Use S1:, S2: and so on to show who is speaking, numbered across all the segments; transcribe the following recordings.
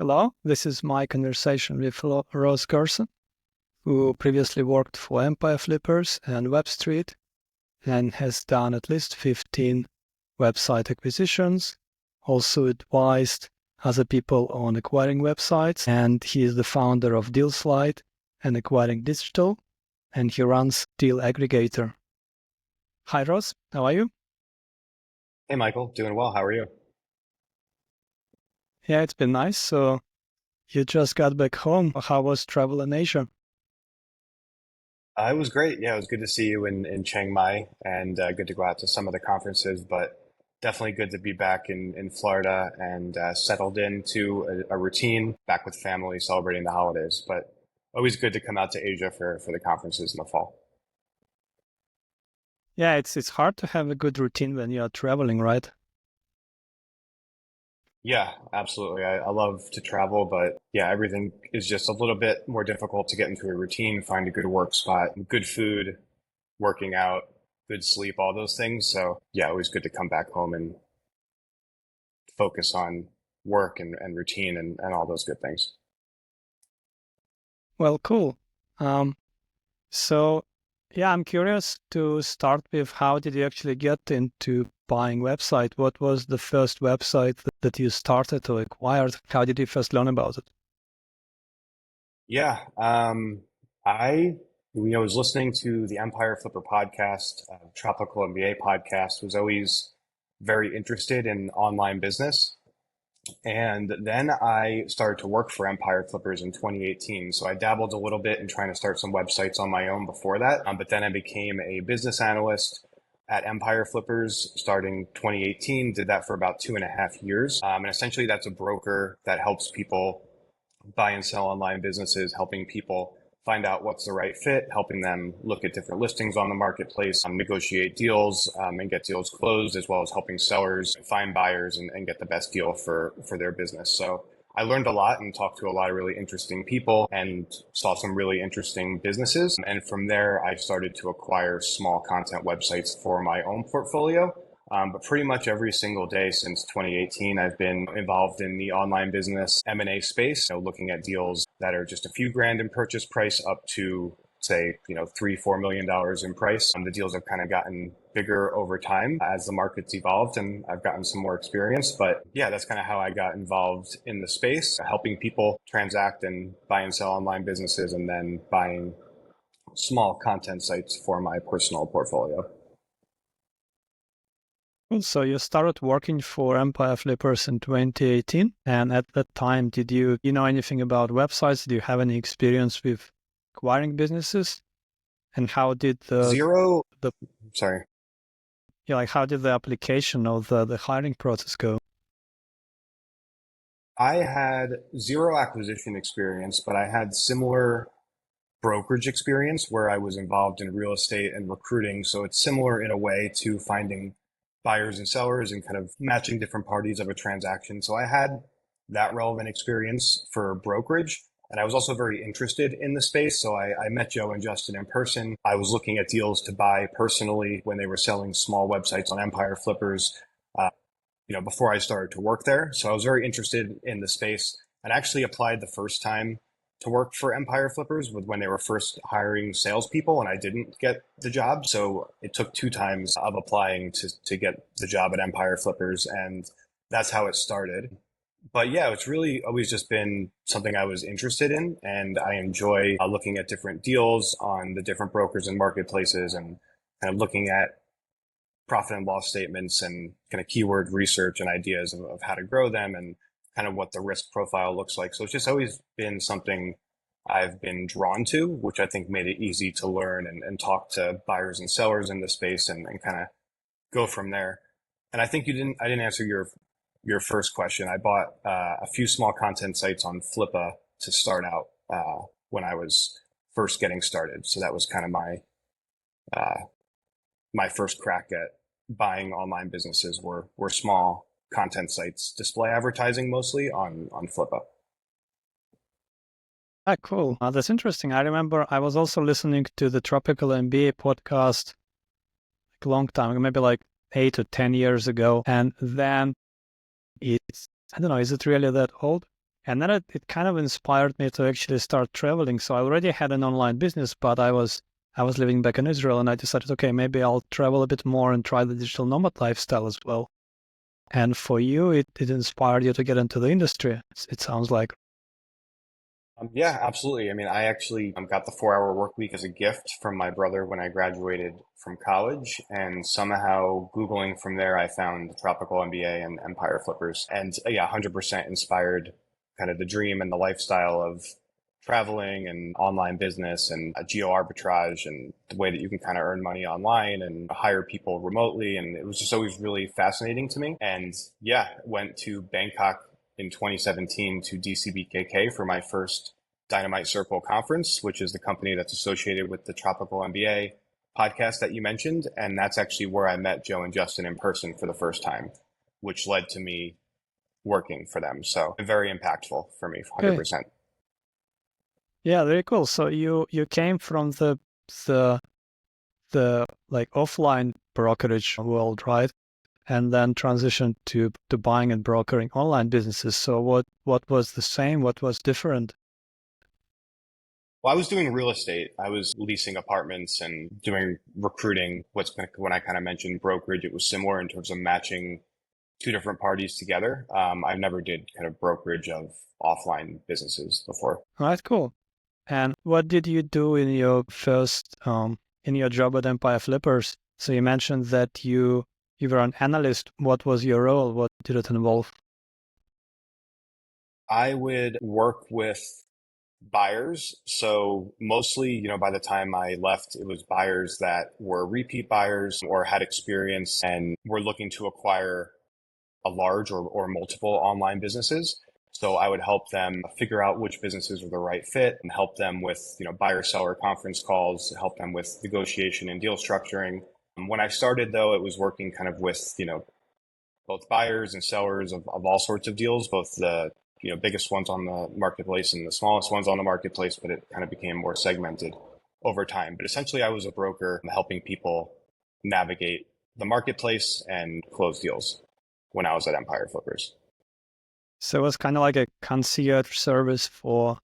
S1: Hello, this is my conversation with Gerson, who previously worked for Empire Flippers and Webstreet and has done at least 15 website acquisitions, also advised other people on acquiring websites, and he is the founder of DealSlide and Acquiring Digital, and he runs Deal Aggregator. Hi, Ross. How are you?
S2: Hey, Michael. Doing well. How are you?
S1: Yeah, it's been nice. So you just got back home. How was travel in Asia?
S2: It was great. Yeah, it was good to see you in Chiang Mai and good to go out to some of the conferences, but definitely good to be back in Florida and settled into a routine, back with family, celebrating the holidays. But always good to come out to Asia for the conferences in the fall.
S1: Yeah, it's hard to have a good routine when you're traveling, right?
S2: Yeah, absolutely. I love to travel, but yeah, everything is just a little bit more difficult to get into a routine, find a good work spot, good food, working out, good sleep, all those things. So yeah, always good to come back home and focus on work and routine and all those good things.
S1: Well, cool. Um, so yeah, I'm curious to start with how did you actually get into buying website? What was the first website that you started or acquired? How did you first learn about it?
S2: Yeah, I was listening to the Empire Flipper podcast, Tropical MBA podcast, was always very interested in online business. And then I started to work for Empire Flippers in 2018. So I dabbled a little bit in trying to start some websites on my own before that. But then I became a business analyst at Empire Flippers starting 2018, did that for about 2.5 years. And essentially, that's a broker that helps people buy and sell online businesses, helping people find out what's the right fit, helping them look at different listings on the marketplace, negotiate deals and get deals closed, as well as helping sellers find buyers and get the best deal for their business. So I learned a lot and talked to a lot of really interesting people and saw some really interesting businesses. And from there, I started to acquire small content websites for my own portfolio. But pretty much every single day since 2018, I've been involved in the online business M&A space, looking at deals that are just a few grand in purchase price up to say, $3-4 million in price. The deals have kind of gotten bigger over time as the market's evolved and I've gotten some more experience. But yeah, that's kind of how I got involved in the space, helping people transact and buy and sell online businesses and then buying small content sites for my personal portfolio.
S1: Cool. So you started working for Empire Flippers in 2018, and at that time, did you know anything about websites? Did you have any experience with acquiring businesses? And how did
S2: Zero,
S1: the
S2: sorry.
S1: yeah, like how did the application or the hiring process go?
S2: I had zero acquisition experience, but I had similar brokerage experience where I was involved in real estate and recruiting. So it's similar in a way to finding buyers and sellers and kind of matching different parties of a transaction. So I had that relevant experience for brokerage. And I was also very interested in the space. So I met Joe and Justin in person. I was looking at deals to buy personally when they were selling small websites on Empire Flippers, before I started to work there. So I was very interested in the space and actually applied the first time to work for Empire Flippers with when they were first hiring salespeople, and I didn't get the job. So it took 2 times of applying to get the job at Empire Flippers, and that's how it started. But yeah, it's really always just been something I was interested in, and I enjoy looking at different deals on the different brokers and marketplaces and kind of looking at profit and loss statements and kind of keyword research and ideas of how to grow them and kind of what the risk profile looks like. So it's just always been something I've been drawn to, which I think made it easy to learn and talk to buyers and sellers in the space and kind of go from there. And I think I didn't answer your first question. I bought a few small content sites on Flippa to start out when I was first getting started. So that was kind of uh, my first crack at buying online businesses were small content sites, display advertising mostly on Flippa.
S1: Ah, cool. That's interesting. I remember I was also listening to the Tropical MBA podcast like a long time ago, maybe like 8 or 10 years ago. And then I don't know, is it really that old? And then it kind of inspired me to actually start traveling. So I already had an online business, but I was living back in Israel, and I decided, okay, maybe I'll travel a bit more and try the digital nomad lifestyle as well. And for you, it inspired you to get into the industry, it sounds like.
S2: Yeah, absolutely. I mean, I actually got the 4 hour work week as a gift from my brother when I graduated from college. And somehow Googling from there, I found Tropical MBA and Empire Flippers. And yeah, 100% inspired kind of the dream and the lifestyle of traveling and online business and geo arbitrage and the way that you can kind of earn money online and hire people remotely. And it was just always really fascinating to me. And yeah, went to Bangkok in 2017 to DCBKK for my first Dynamite Circle conference, which is the company that's associated with the Tropical MBA podcast that you mentioned. And that's actually where I met Joe and Justin in person for the first time, which led to me working for them. So very impactful for me, 100%.
S1: Okay. Yeah, very cool. So you came from the like offline brokerage world, right? And then transitioned to buying and brokering online businesses. So what was the same? What was different?
S2: Well, I was doing real estate. I was leasing apartments and doing recruiting. When I kind of mentioned brokerage, it was similar in terms of matching two different parties together. I never did kind of brokerage of offline businesses before.
S1: All right, cool. And what did you do in your first in your job at Empire Flippers? So you mentioned that you were an analyst. What was your role? What did it involve?
S2: I would work with buyers. So mostly, by the time I left, it was buyers that were repeat buyers or had experience and were looking to acquire a large or multiple online businesses. So I would help them figure out which businesses were the right fit and help them with, buyer seller conference calls, help them with negotiation and deal structuring. When I started though, it was working kind of with, both buyers and sellers of all sorts of deals, both the biggest ones on the marketplace and the smallest ones on the marketplace, but it kind of became more segmented over time. But essentially, I was a broker helping people navigate the marketplace and close deals when I was at Empire Flippers.
S1: So it was kind of like a concierge service for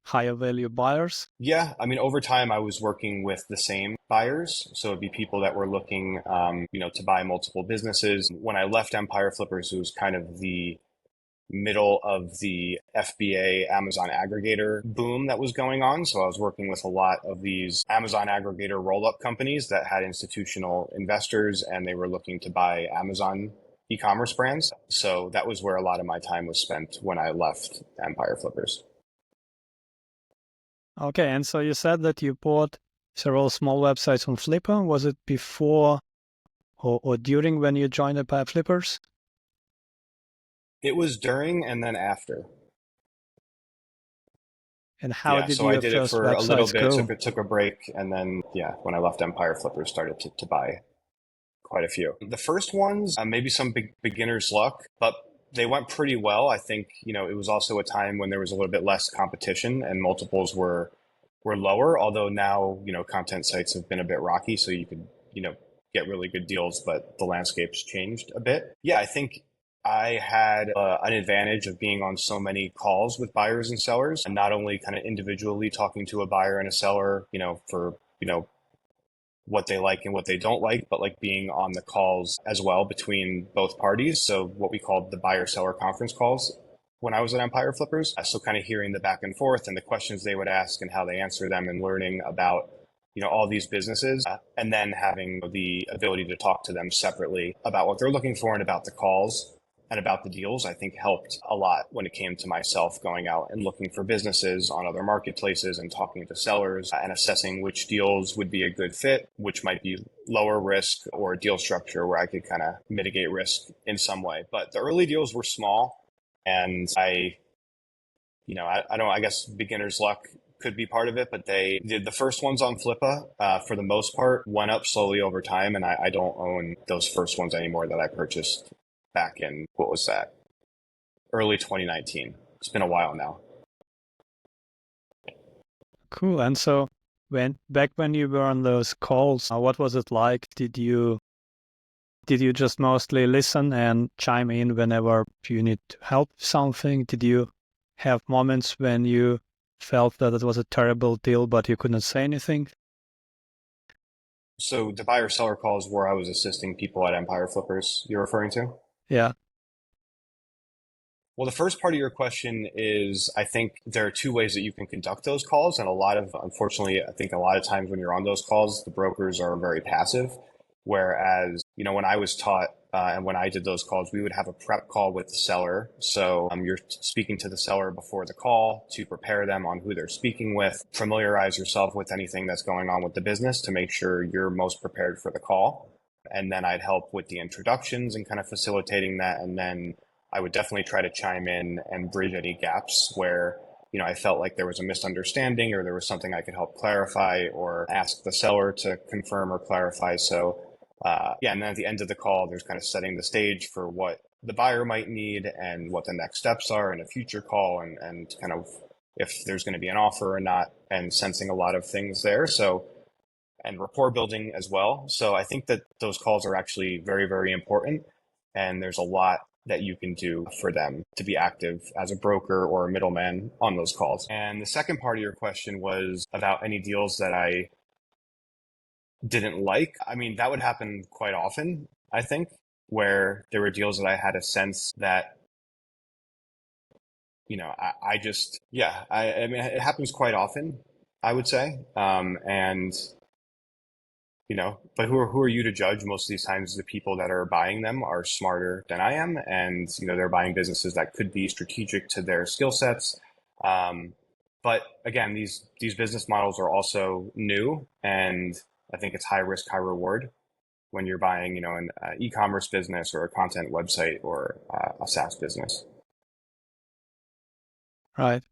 S1: higher value buyers.
S2: Yeah, I mean, over time, I was working with the same buyers. So it'd be people that were looking, to buy multiple businesses. When I left Empire Flippers, it was kind of the middle of the FBA Amazon aggregator boom that was going on. So I was working with a lot of these Amazon aggregator roll-up companies that had institutional investors and they were looking to buy Amazon e-commerce brands. So that was where a lot of my time was spent when I left Empire Flippers.
S1: Okay, and so you said that you bought several small websites on Flipper. Was it before or during when you joined Empire Flippers?
S2: It was during and then after.
S1: And how
S2: Yeah,
S1: did
S2: so I
S1: your
S2: did it
S1: first
S2: for a little
S1: websites
S2: bit,
S1: go?
S2: took a break, and then yeah, when I left Empire Flippers, started to buy quite a few. The first ones, maybe some beginner's luck, but they went pretty well. I think, it was also a time when there was a little bit less competition and multiples were lower, although now, content sites have been a bit rocky, so you could, get really good deals, but the landscape's changed a bit. Yeah, I think I had an advantage of being on so many calls with buyers and sellers and not only kind of individually talking to a buyer and a seller, for, what they like and what they don't like, but like being on the calls as well between both parties. So what we called the buyer seller conference calls when I was at Empire Flippers. So kind of hearing the back and forth and the questions they would ask and how they answer them and learning about, all these businesses and then having the ability to talk to them separately about what they're looking for and about the calls and about the deals, I think helped a lot when it came to myself going out and looking for businesses on other marketplaces and talking to sellers and assessing which deals would be a good fit, which might be lower risk or deal structure where I could kind of mitigate risk in some way. But the early deals were small and I guess beginner's luck could be part of it, but they did the first ones on Flippa, for the most part, went up slowly over time. And I don't own those first ones anymore that I purchased back in, what was that? Early 2019. It's been a while now.
S1: Cool. And so back when you were on those calls, what was it like? Did you just mostly listen and chime in whenever you need help with something? Did you have moments when you felt that it was a terrible deal, but you couldn't say anything?
S2: So the buyer seller calls where I was assisting people at Empire Flippers, you're referring to?
S1: Yeah.
S2: Well, the first part of your question is I think there are two ways that you can conduct those calls. And unfortunately, I think a lot of times when you're on those calls, the brokers are very passive. Whereas, when I was taught and when I did those calls, we would have a prep call with the seller. So you're speaking to the seller before the call to prepare them on who they're speaking with, familiarize yourself with anything that's going on with the business to make sure you're most prepared for the call. And then I'd help with the introductions and kind of facilitating that. And then I would definitely try to chime in and bridge any gaps where, I felt like there was a misunderstanding or there was something I could help clarify or ask the seller to confirm or clarify. So, and then at the end of the call, there's kind of setting the stage for what the buyer might need and what the next steps are in a future call and kind of if there's going to be an offer or not and sensing a lot of things there. So, and rapport building as well. So I think that those calls are actually very, very important. And there's a lot that you can do for them to be active as a broker or a middleman on those calls. And the second part of your question was about any deals that I didn't like. I mean, that would happen quite often, I think, where there were deals that I had a sense that, I mean, it happens quite often, I would say. But who are you to judge? Most of these times, the people that are buying them are smarter than I am, and they're buying businesses that could be strategic to their skill sets. But again, these business models are also new, and I think it's high risk, high reward when you're buying, an e-commerce business or a content website or a SaaS business.
S1: Right.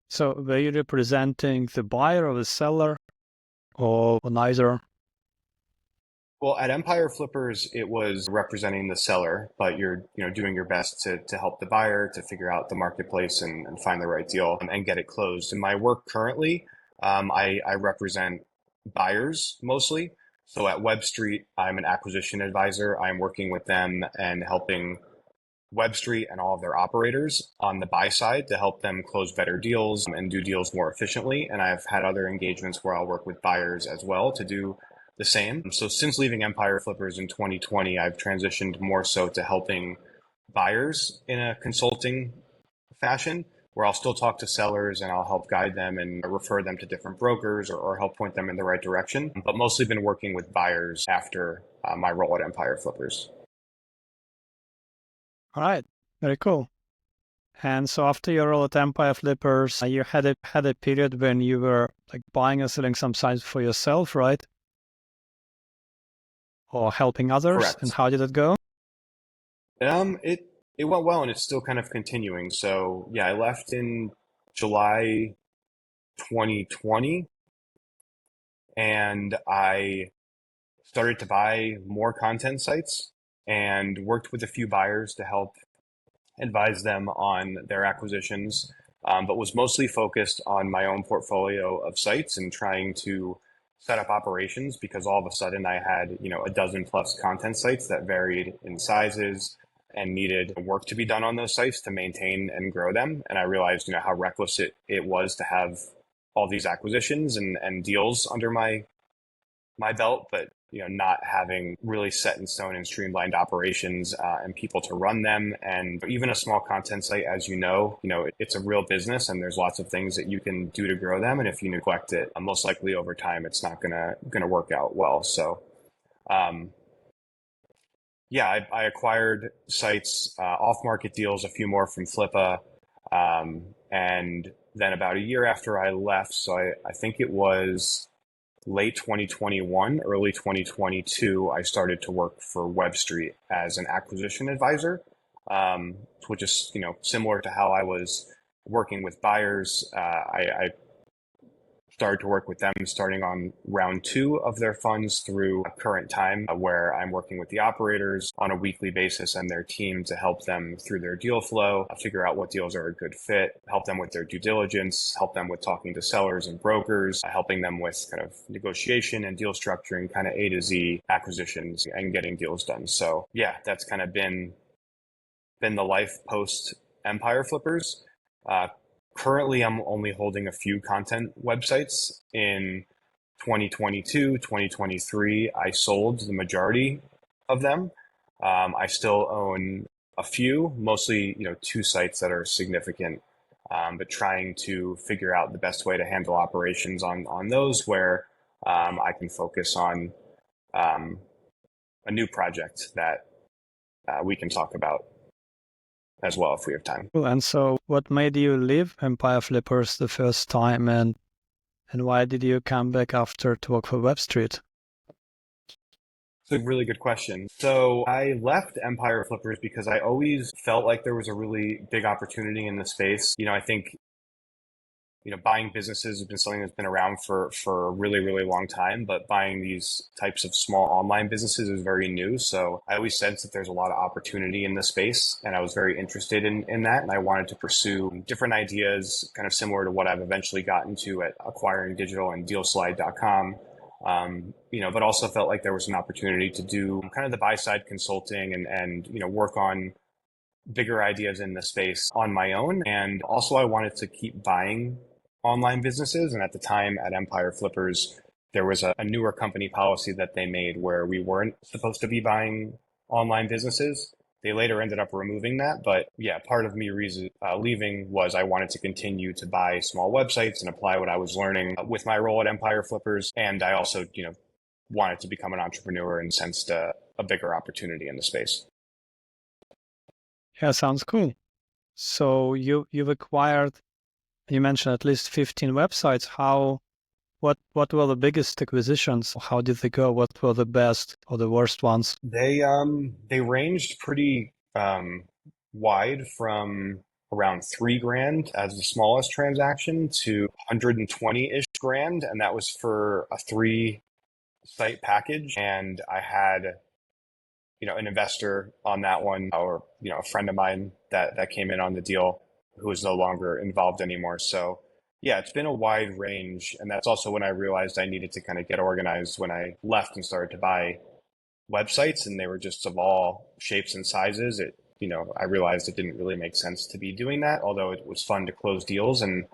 S1: So were you representing the buyer or the seller or neither?
S2: Well, at Empire Flippers, it was representing the seller, but you're, doing your best to help the buyer to figure out the marketplace and find the right deal and get it closed. In my work currently, I represent buyers mostly. So at Webstreet, I'm an acquisition advisor. I'm working with them and helping Webstreet and all of their operators on the buy side to help them close better deals and do deals more efficiently. And I've had other engagements where I'll work with buyers as well to do the same. So since leaving Empire Flippers in 2020, I've transitioned more so to helping buyers in a consulting fashion where I'll still talk to sellers and I'll help guide them and refer them to different brokers or help point them in the right direction. But mostly been working with buyers after my role at Empire Flippers.
S1: All right. Very cool. And so after your role at Empire Flippers, you had a period when you were like buying and selling some sites for yourself, right? Or helping others?
S2: Correct.
S1: And how did it go?
S2: It went well and it's still kind of continuing. So yeah, I left in July 2020 and I started to buy more content sites and worked with a few buyers to help advise them on their acquisitions, but was mostly focused on my own portfolio of sites and trying to set up operations because all of a sudden I had, a dozen plus content sites that varied in sizes and needed work to be done on those sites to maintain and grow them. And I realized, how reckless it was to have all these acquisitions and deals under my belt, but not having really set in stone and streamlined operations and people to run them. And even a small content site, as it's a real business and there's lots of things that you can do to grow them. And if you neglect it, most likely over time, it's not gonna work out well. So, I acquired sites, off-market deals, a few more from Flippa. And then about a year after I left, so I think it was late 2021, early 2022, I started to work for Webstreet as an acquisition advisor, which is, similar to how I was working with buyers. I started to work with them starting on round 2 of their funds through current time, where I'm working with the operators on a weekly basis and their team to help them through their deal flow, figure out what deals are a good fit, help them with their due diligence, help them with talking to sellers and brokers, helping them with kind of negotiation and deal structuring, kind of A to Z acquisitions and getting deals done. So yeah, that's kind of been the life post Empire Flippers. Currently, I'm only holding a few content websites. In 2022, 2023, I sold the majority of them. I still own a few, mostly, two sites that are significant, but trying to figure out the best way to handle operations on those where I can focus on um, a new project that we can talk about as well if we have time.
S1: Cool. And so what made you leave Empire Flippers the first time, and why did you come back after to work for Webstreet?
S2: It's a really good question. So I left Empire Flippers because I always felt like there was a really big opportunity in the space. I think buying businesses has been something that's been around for a really, really long time, but buying these types of small online businesses is very new. So I always sense that there's a lot of opportunity in the space, and I was very interested in that. And I wanted to pursue different ideas, kind of similar to what I've eventually gotten to at Acquiring Digital and Dealslide.com. But also felt like there was an opportunity to do kind of the buy side consulting and work on bigger ideas in the space on my own. And also I wanted to keep buying online businesses. And at the time at Empire Flippers, there was a newer company policy that they made where we weren't supposed to be buying online businesses. They later ended up removing that. But yeah, part of me leaving was I wanted to continue to buy small websites and apply what I was learning with my role at Empire Flippers. And I also, wanted to become an entrepreneur and sensed a bigger opportunity in the space.
S1: Yeah, sounds cool. So you've acquired, you mentioned at least 15 websites. What were the biggest acquisitions? How did they go? What were the best or the worst ones?
S2: They ranged pretty wide from around $3,000 as the smallest transaction to 120-ish grand, and that was for a 3-site package. And I had an investor on that one, or a friend of mine that came in on the deal who is no longer involved anymore. So yeah, it's been a wide range, and that's also when I realized I needed to kind of get organized when I left and started to buy websites, and they were just of all shapes and sizes. I realized it didn't really make sense to be doing that, although it was fun to close deals, and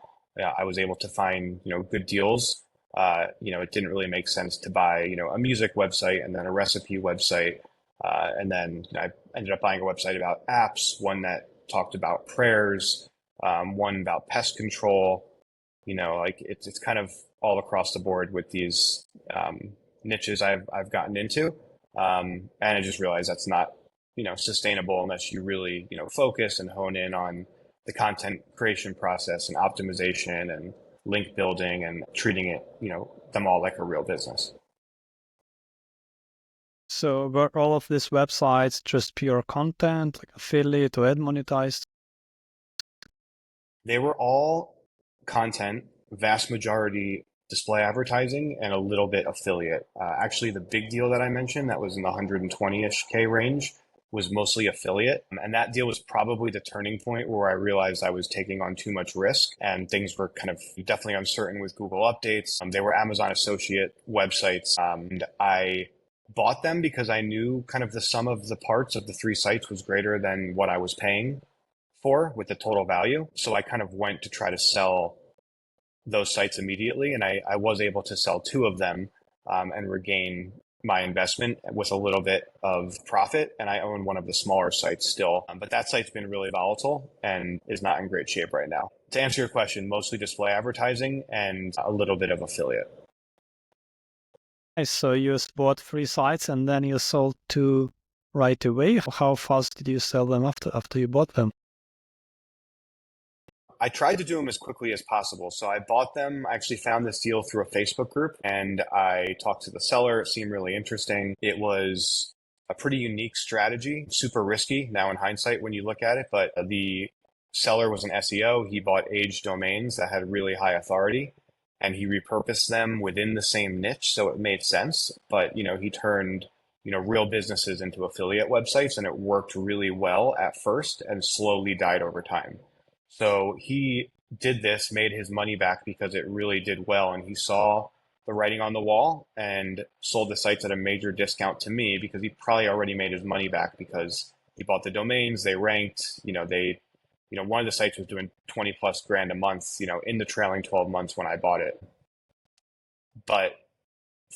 S2: I was able to find good deals. It didn't really make sense to buy a music website and then a recipe website, and then I ended up buying a website about apps, one that talked about prayers, one about pest control. Like it's kind of all across the board with these niches I've gotten into. And I just realized that's not, sustainable unless you really, focus and hone in on the content creation process and optimization and link building and treating it, them all like a real business.
S1: So were all of these websites just pure content, like affiliate or ad monetized?
S2: They were all content, vast majority display advertising, and a little bit affiliate. Actually, the big deal that I mentioned that was in the 120-ish K range was mostly affiliate. And that deal was probably the turning point where I realized I was taking on too much risk and things were kind of definitely uncertain with Google updates. They were Amazon associate websites. And I bought them because I knew kind of the sum of the parts of the 3 sites was greater than what I was paying for with the total value. So I kind of went to try to sell those sites immediately. And I was able to sell 2 of them and regain my investment with a little bit of profit. And I own one of the smaller sites still. But that site's been really volatile and is not in great shape right now. To answer your question, mostly display advertising and a little bit of affiliate.
S1: Nice. So you bought 3 sites and then you sold 2 right away. How fast did you sell them after you bought them?
S2: I tried to do them as quickly as possible. So I bought them. I actually found this deal through a Facebook group and I talked to the seller. It seemed really interesting. It was a pretty unique strategy, super risky now in hindsight when you look at it. But the seller was an SEO. He bought age domains that had really high authority and he repurposed them within the same niche. So it made sense. But, he turned real businesses into affiliate websites and it worked really well at first and slowly died over time. So he did this, made his money back because it really did well. And he saw the writing on the wall and sold the sites at a major discount to me because he probably already made his money back because he bought the domains, they ranked, they one of the sites was doing 20 plus grand a month, in the trailing 12 months when I bought it. But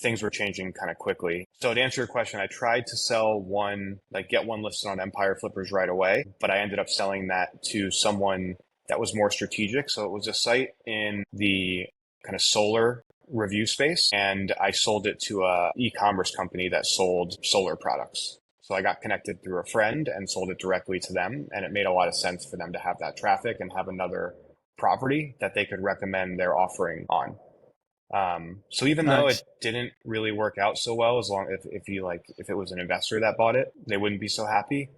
S2: things were changing kind of quickly. So to answer your question, I tried to sell one, like get one listed on Empire Flippers right away, but I ended up selling that to someone that was more strategic. So it was a site in the kind of solar review space, and I sold it to a e-commerce company that sold solar products. So I got connected through a friend and sold it directly to them, and it made a lot of sense for them to have that traffic and have another property that they could recommend their offering on. So even though it
S1: Nice.
S2: didn't really work out so well, as long if it was an investor that bought it, they wouldn't be so happy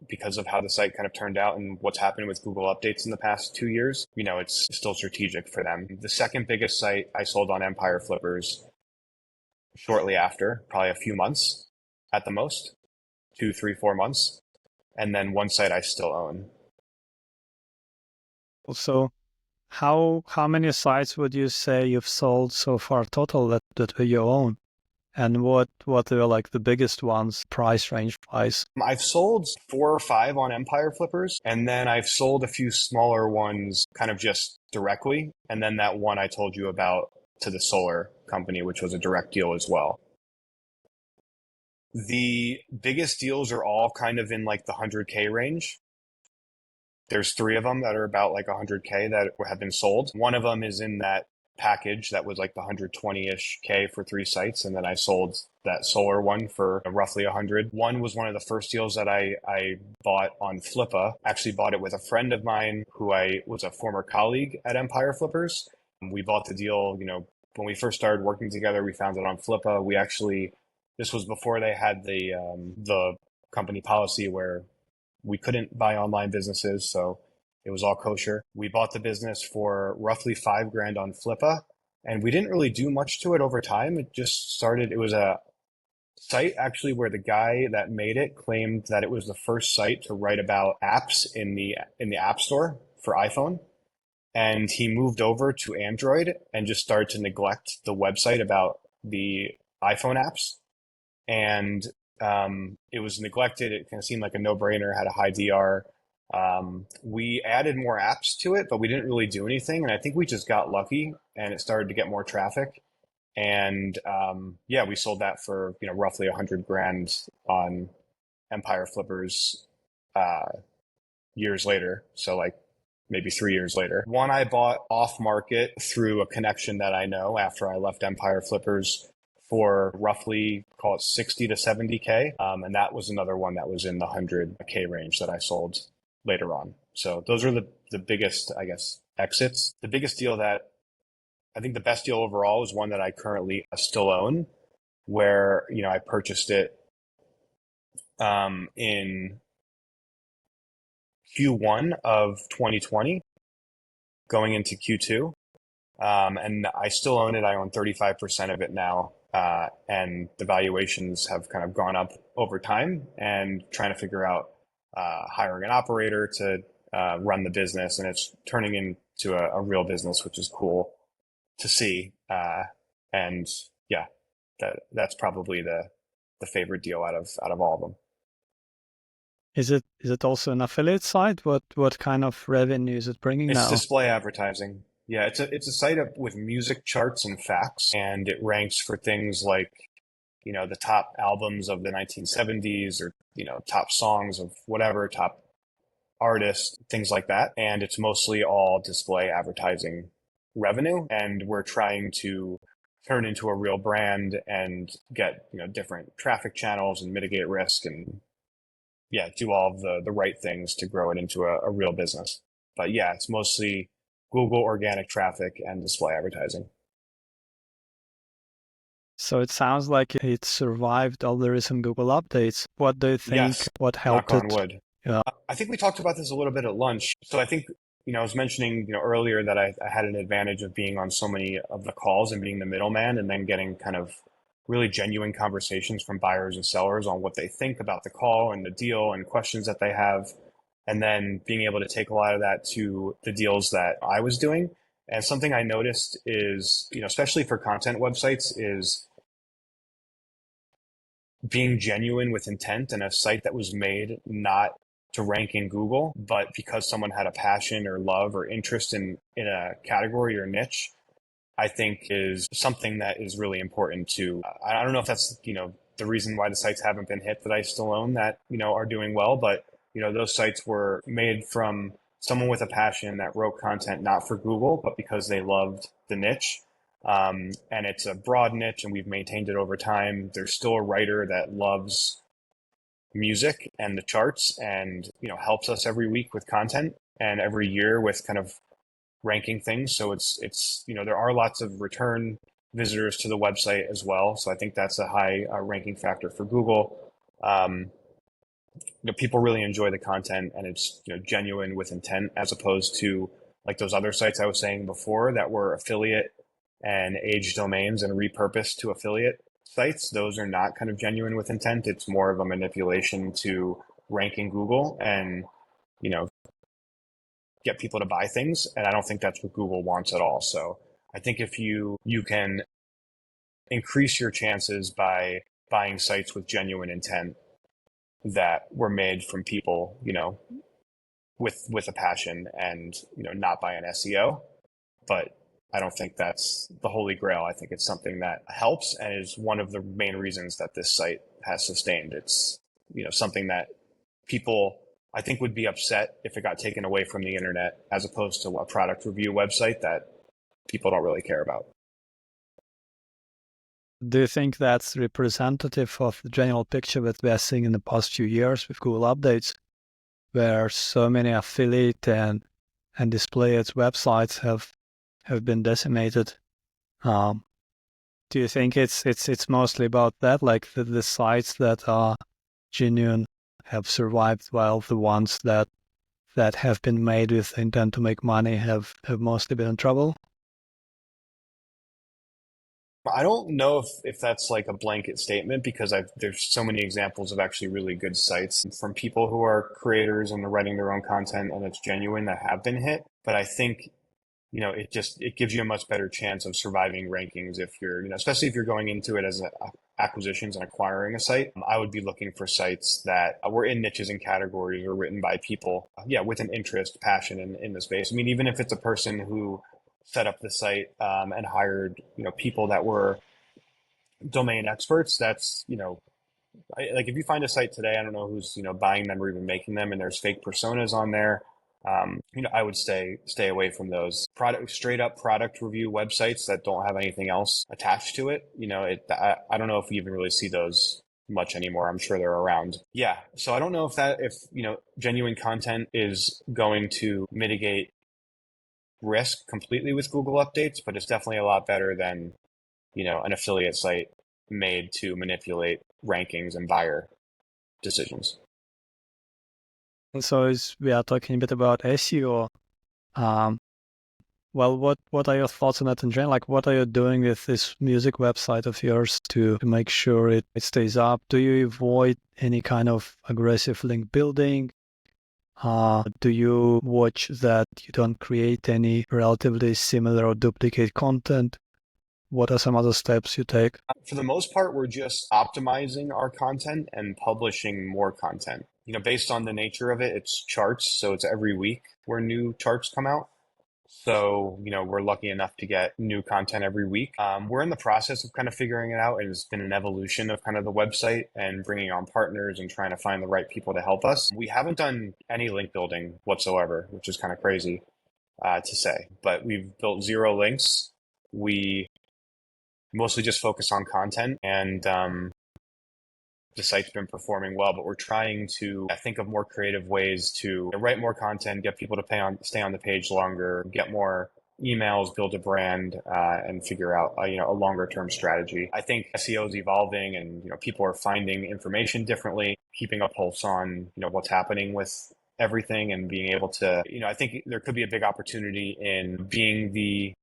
S2: because of how the site kind of turned out and what's happened with Google updates in the past 2 years. It's still strategic for them. The second biggest site I sold on Empire Flippers shortly after, probably a few months at the most, 2, 3, 4 months. And then one site I still own.
S1: Also, how many sites would you say you've sold so far total that you own? And what are like the biggest ones price range wise?
S2: I've sold 4 or 5 on Empire Flippers, and then I've sold a few smaller ones kind of just directly. And then that one I told you about to the solar company, which was a direct deal as well. The biggest deals are all kind of in like the 100K range. There's 3 of them that are about like 100K that have been sold. One of them is in that package that was like the 120-ish K for 3 sites. And then I sold that solar one for roughly 100. One was one of the first deals that I bought on Flippa. Actually bought it with a friend of mine who I was a former colleague at Empire Flippers. We bought the deal, when we first started working together, we found it on Flippa. This was before they had the company policy where we couldn't buy online businesses, so it was all kosher. We bought the business for roughly 5 grand on Flippa, and we didn't really do much to it over time. It just started, it was a site actually where the guy that made it claimed that it was the first site to write about apps in the App Store for iPhone. And he moved over to Android and just started to neglect the website about the iPhone apps. And it was neglected. It kind of seemed like a no-brainer, had a high DR. We added more apps to it, but we didn't really do anything. And I think we just got lucky and it started to get more traffic. And yeah, we sold that for roughly 100 grand on Empire Flippers years later. So like maybe 3 years later. One I bought off market through a connection that I know after I left Empire Flippers for roughly, call it 60 to 70K. And that was another one that was in the 100K range that I sold later on. So those are the biggest, I guess, exits. The biggest deal that I think the best deal overall is one that I currently still own, where, I purchased it in Q1 of 2020, going into Q2. And I still own it. I own 35% of it now. And the valuations have kind of gone up over time, and trying to figure out hiring an operator to run the business. And it's turning into a real business, which is cool to see. And yeah, that's probably the favorite deal out of all of them.
S1: Is it also an affiliate site? What kind of revenue is it bringing
S2: It's
S1: now?
S2: display advertising. Yeah, it's a site with music charts and facts, and it ranks for things like, the top albums of the 1970s, or, top songs of whatever, top artists, things like that. And it's mostly all display advertising revenue. And we're trying to turn into a real brand and get, different traffic channels and mitigate risk and yeah, do all of the right things to grow it into a real business. But yeah, it's mostly Google organic traffic and display advertising.
S1: So it sounds like it survived all the recent Google updates. What do you think?
S2: Yes,
S1: What
S2: knock
S1: helped
S2: on
S1: it?
S2: wood.
S1: Yeah.
S2: I think we talked about this a little bit at lunch. So I think, I was mentioning, earlier that I had an advantage of being on so many of the calls and being the middleman, and then getting kind of really genuine conversations from buyers and sellers on what they think about the call and the deal and questions that they have. And then being able to take a lot of that to the deals that I was doing. And something I noticed is, especially for content websites, is being genuine with intent, and a site that was made not to rank in Google, but because someone had a passion or love or interest in a category or niche, I think is something that is really important to, I don't know if that's, the reason why the sites haven't been hit that I still own that, are doing well, but, those sites were made from someone with a passion that wrote content not for Google, but because they loved the niche. And it's a broad niche and we've maintained it over time. There's still a writer that loves music and the charts and, helps us every week with content and every year with kind of ranking things. So it's there are lots of return visitors to the website as well. So I think that's a high ranking factor for Google. People really enjoy the content and it's genuine with intent, as opposed to like those other sites I was saying before that were affiliate and age domains and repurposed to affiliate sites. Those are not kind of genuine with intent. It's more of a manipulation to rank in Google and get people to buy things. And I don't think that's what Google wants at all. So I think if you can increase your chances by buying sites with genuine intent that were made from people, with a passion and, not by an SEO. But I don't think that's the holy grail. I think it's something that helps and is one of the main reasons that this site has sustained. It's, something that people I think would be upset if it got taken away from the internet, as opposed to a product review website that people don't really care about.
S1: Do you think that's representative of the general picture that we are seeing in the past few years with Google updates, where so many affiliate and display ads websites have been decimated? Do you think it's mostly about that, like the sites that are genuine have survived, while the ones that have been made with intent to make money have mostly been in trouble?
S2: I don't know if that's like a blanket statement, because there's so many examples of actually really good sites from people who are creators and they're writing their own content and it's genuine that have been hit. But I think, it gives you a much better chance of surviving rankings if you're, especially if you're going into it as acquisitions and acquiring a site. I would be looking for sites that were in niches and categories or written by people, with an interest, passion in the space. I mean, even if it's a person who set up the site and hired, people that were domain experts, that's, like if you find a site today, I don't know who's, buying them or even making them, and there's fake personas on there. I would stay away from those straight up product review websites that don't have anything else attached to it. I don't know if we even really see those much anymore. I'm sure they're around. Yeah. So I don't know if genuine content is going to mitigate risk completely with Google updates, but it's definitely a lot better than, an affiliate site made to manipulate rankings and buyer decisions.
S1: And so as we are talking a bit about SEO, well, what are your thoughts on that in general? Like, what are you doing with this music website of yours to make sure it stays up? Do you avoid any kind of aggressive link building? Do you watch that you don't create any relatively similar or duplicate content? What are some other steps you take?
S2: For the most part, we're just optimizing our content and publishing more content. Based on the nature of it, it's charts. So it's every week where new charts come out. So, we're lucky enough to get new content every week. We're in the process of kind of figuring it out. And it's been an evolution of kind of the website and bringing on partners and trying to find the right people to help us. We haven't done any link building whatsoever, which is kind of crazy to say, but we've built 0 links. We mostly just focus on content, and the site's been performing well, but we're trying to think of more creative ways to write more content, get people to stay on the page longer, get more emails, build a brand, and figure out a longer term strategy. I think SEO is evolving, and people are finding information differently, keeping a pulse on what's happening with everything, and being able to I think there could be a big opportunity in being the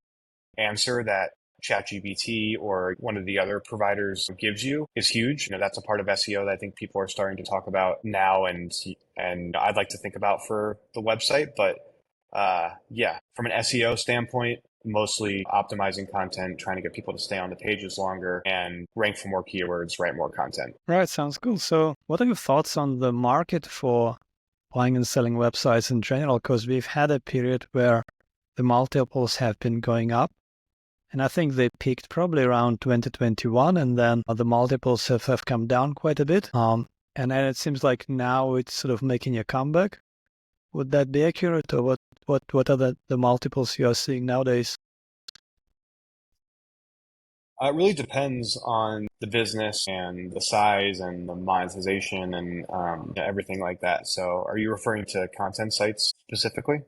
S2: answer that ChatGPT or one of the other providers gives you is huge. That's a part of SEO that I think people are starting to talk about now, and I'd like to think about for the website. But from an SEO standpoint, mostly optimizing content, trying to get people to stay on the pages longer and rank for more keywords, write more content.
S1: Right, sounds cool. So what are your thoughts on the market for buying and selling websites in general, because we've had a period where the multiples have been going up. And I think they peaked probably around 2021, and then the multiples have come down quite a bit. And then it seems like now it's sort of making a comeback. Would that be accurate, or what are the multiples you are seeing nowadays?
S2: It really depends on the business and the size and the monetization and everything like that. So are you referring to content sites specifically?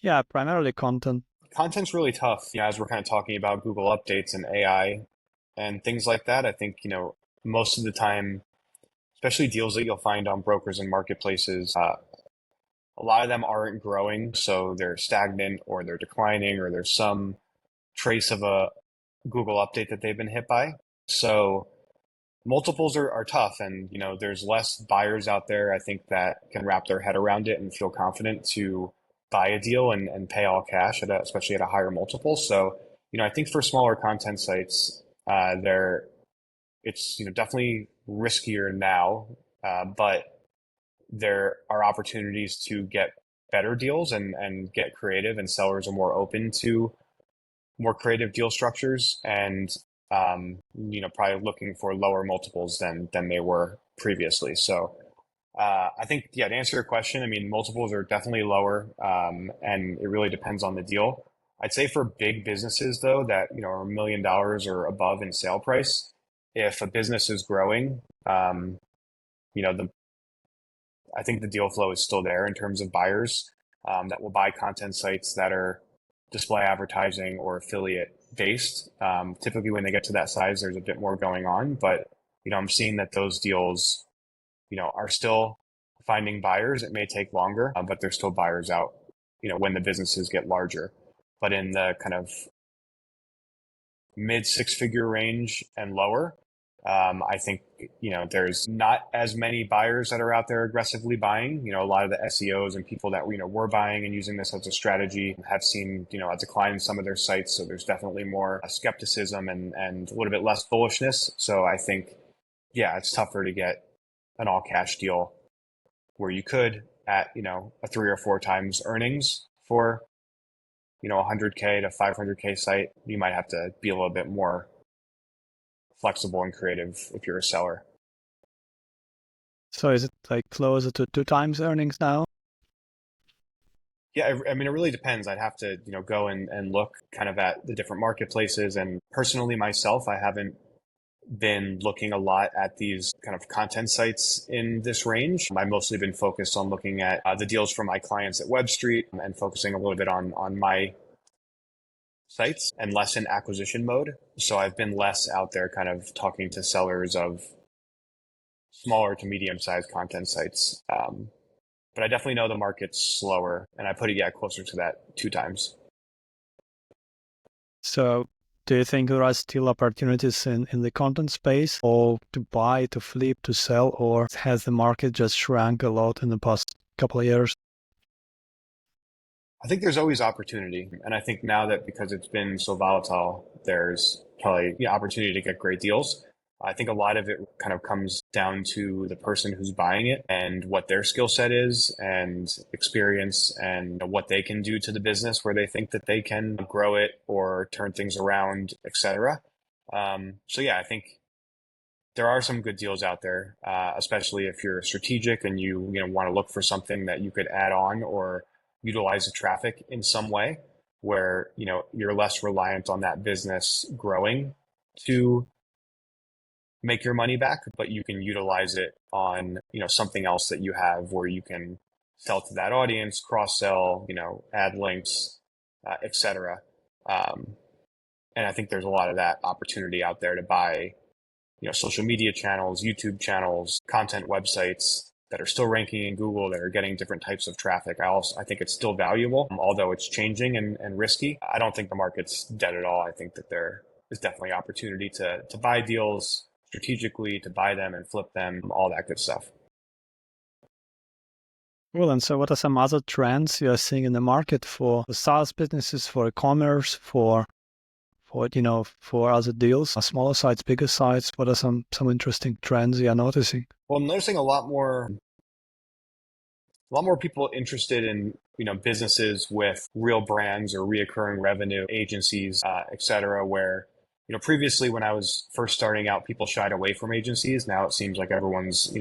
S1: Yeah, primarily content.
S2: Content's really tough, as we're kind of talking about Google updates and AI and things like that. I think, most of the time, especially deals that you'll find on brokers and marketplaces, a lot of them aren't growing. So they're stagnant or they're declining or there's some trace of a Google update that they've been hit by. So multiples are tough and, there's less buyers out there, I think, that can wrap their head around it and feel confident to buy a deal and pay all cash especially at a higher multiple. So, I think for smaller content sites, it's definitely riskier now, but there are opportunities to get better deals and get creative, and sellers are more open to more creative deal structures and probably looking for lower multiples than they were previously. So I think, to answer your question, I mean, multiples are definitely lower, and it really depends on the deal. I'd say for big businesses, though, that are $1 million or above in sale price, if a business is growing, I think the deal flow is still there in terms of buyers that will buy content sites that are display advertising or affiliate based. Typically, when they get to that size, there's a bit more going on, but I'm seeing that those deals are still finding buyers. It may take longer, but there's still buyers out, when the businesses get larger. But in the kind of mid six-figure range and lower, I think, there's not as many buyers that are out there aggressively buying. A lot of the SEOs and people that, were buying and using this as a strategy have seen, a decline in some of their sites. So there's definitely more skepticism and a little bit less bullishness. So I think, it's tougher to get an all cash deal where you could at, a 3 or 4 times earnings for, 100K to 500K site. You might have to be a little bit more flexible and creative if you're a seller.
S1: So is it like closer to 2 times earnings now?
S2: Yeah, I mean, it really depends. I'd have to, go and look kind of at the different marketplaces. And personally, myself, I haven't been looking a lot at these kind of content sites in this range. I've mostly been focused on looking at the deals for my clients at Webstreet and focusing a little bit on my sites and less in acquisition mode. So I've been less out there kind of talking to sellers of smaller to medium-sized content sites. But I definitely know the market's slower, and I put it, closer to that 2 times.
S1: So do you think there are still opportunities in the content space, or to buy, to flip, to sell, or has the market just shrunk a lot in the past couple of years?
S2: I think there's always opportunity. And I think now that because it's been so volatile, there's probably the opportunity to get great deals. I think a lot of it kind of comes down to the person who's buying it and what their skill set is and experience and what they can do to the business where they think that they can grow it or turn things around, etc. I think there are some good deals out there, especially if you're strategic and you want to look for something that you could add on or utilize the traffic in some way where you're less reliant on that business growing to make your money back, but you can utilize it on something else that you have where you can sell to that audience, cross sell, add links, etc. And I think there's a lot of that opportunity out there to buy social media channels, YouTube channels, content websites that are still ranking in Google, that are getting different types of traffic. I think it's still valuable, although it's changing and risky. I don't think the market's dead at all. I think that there is definitely opportunity to buy deals strategically, to buy them and flip them, all that good stuff.
S1: Well, and so what are some other trends you are seeing in the market for the SaaS businesses, for e-commerce, for other deals, smaller sites, bigger sites? What are some interesting trends you are noticing?
S2: Well, I'm noticing a lot more a lot more people interested in, businesses with real brands or reoccurring revenue agencies, et cetera, where, previously when I was first starting out, people shied away from agencies. Now it seems like everyone's,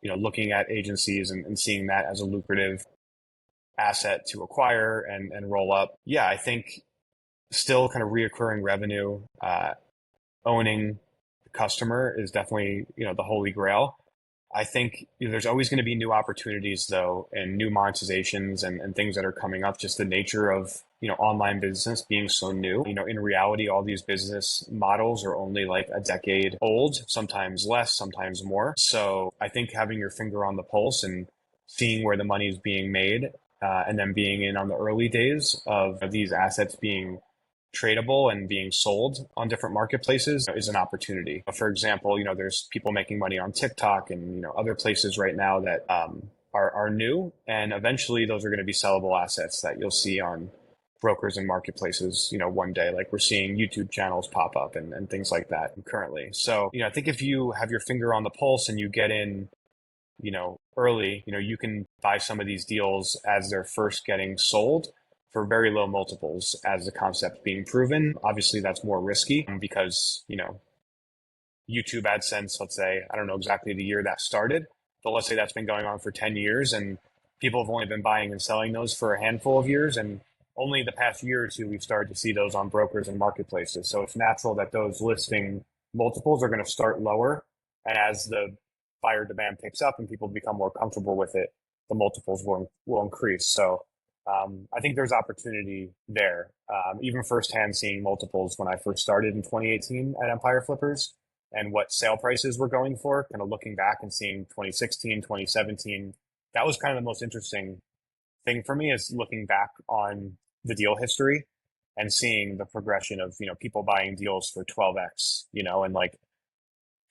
S2: looking at agencies and seeing that as a lucrative asset to acquire and roll up. Yeah, I think still kind of reoccurring revenue, owning the customer is definitely, the holy grail. I think there's always going to be new opportunities though, and new monetizations and things that are coming up. Just the nature of, online business being so new. In reality, all these business models are only like a decade old, sometimes less, sometimes more. So I think having your finger on the pulse and seeing where the money is being made, and then being in on the early days of these assets being tradable and being sold on different marketplaces is an opportunity. For example, there's people making money on TikTok and, other places right now that are new, and eventually those are going to be sellable assets that you'll see on brokers and marketplaces, one day. Like we're seeing YouTube channels pop up and things like that currently. So, I think if you have your finger on the pulse and you get in, early, you can buy some of these deals as they're first getting sold for very low multiples as the concept being proven. Obviously, that's more risky because, YouTube AdSense, let's say, I don't know exactly the year that started, but let's say that's been going on for 10 years and people have only been buying and selling those for a handful of years. And only the past year or two, we've started to see those on brokers and marketplaces. So it's natural that those listing multiples are going to start lower. And as the buyer demand picks up and people become more comfortable with it, the multiples will increase. So I think there's opportunity there. Even firsthand seeing multiples when I first started in 2018 at Empire Flippers and what sale prices were going for, kind of looking back and seeing 2016, 2017, that was kind of the most interesting thing for me, is looking back on the deal history and seeing the progression of, people buying deals for 12x, and like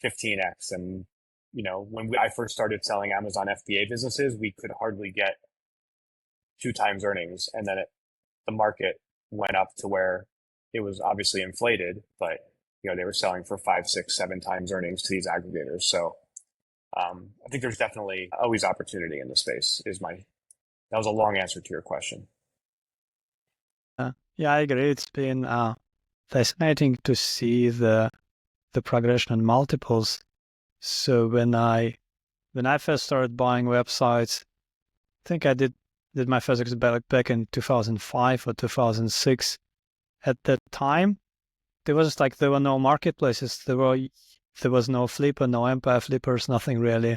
S2: 15x. And, when I first started selling Amazon FBA businesses, we could hardly get 2 times earnings. And then the market went up to where it was obviously inflated, but they were selling for 5, 6, 7 times earnings to these aggregators. So I think there's definitely always opportunity in the space. That was a long answer to your question.
S1: Yeah, I agree. It's been fascinating to see the progression in multiples. So when I first started buying websites, I think I did my first back in 2005 or 2006. At that time, there were no marketplaces. There was no Flipper, no Empire Flippers, nothing really.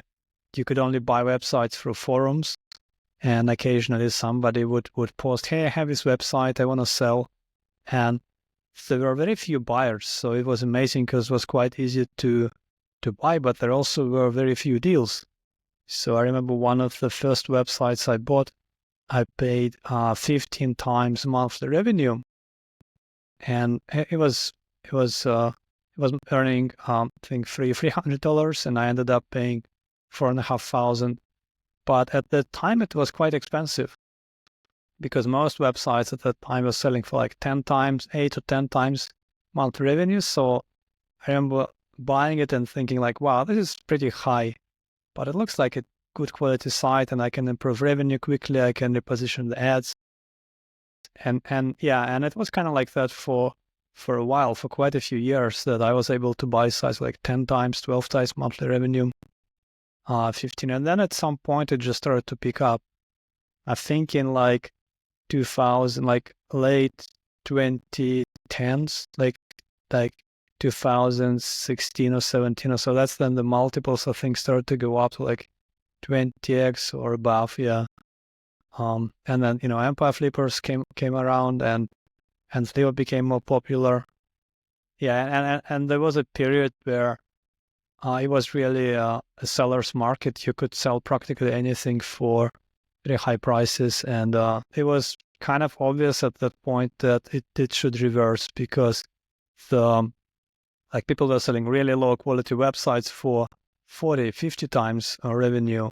S1: You could only buy websites through forums, and occasionally somebody would post, "Hey, I have this website I want to sell," and there were very few buyers. So it was amazing because it was quite easy to buy, but there also were very few deals. So I remember one of the first websites I bought, I paid 15 times monthly revenue, and it was earning I think $300, and I ended up paying $4,500. But at that time, it was quite expensive because most websites at that time were selling for like 10 times, 8 to 10 times monthly revenue. So I remember buying it and thinking like, wow, this is pretty high, but it looks like a good quality site and I can improve revenue quickly. I can reposition the ads. And it was kind of like that for a while, for quite a few years, that I was able to buy sites like 10 times, 12 times monthly revenue, 15. And then at some point it just started to pick up. I think in like 2000, like late 2010s, like 2016 or 17 or so, that's then the multiples I think started to go up to like 20x or above. Yeah. And then, Empire Flippers came around and Flipper became more popular. Yeah. And there was a period where it was really a seller's market. You could sell practically anything for very high prices. And it was kind of obvious at that point that it should reverse, because people were selling really low quality websites for 40, 50 times revenue.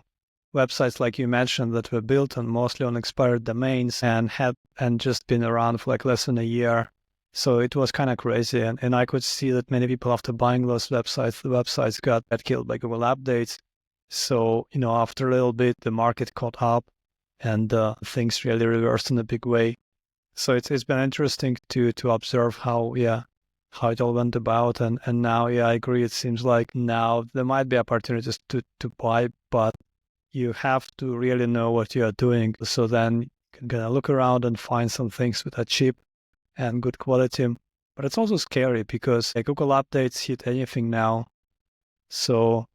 S1: Websites like you mentioned that were built mostly on expired domains and just been around for like less than a year. So it was kind of crazy. And I could see that many people, after buying those websites, the websites got killed by Google updates. So, after a little bit, the market caught up and things really reversed in a big way. So it's been interesting to observe how it all went about. And now, I agree. It seems like now there might be opportunities to buy, but you have to really know what you are doing. So then you can kind of look around and find some things that are cheap and good quality. But it's also scary because Google updates hit anything now. So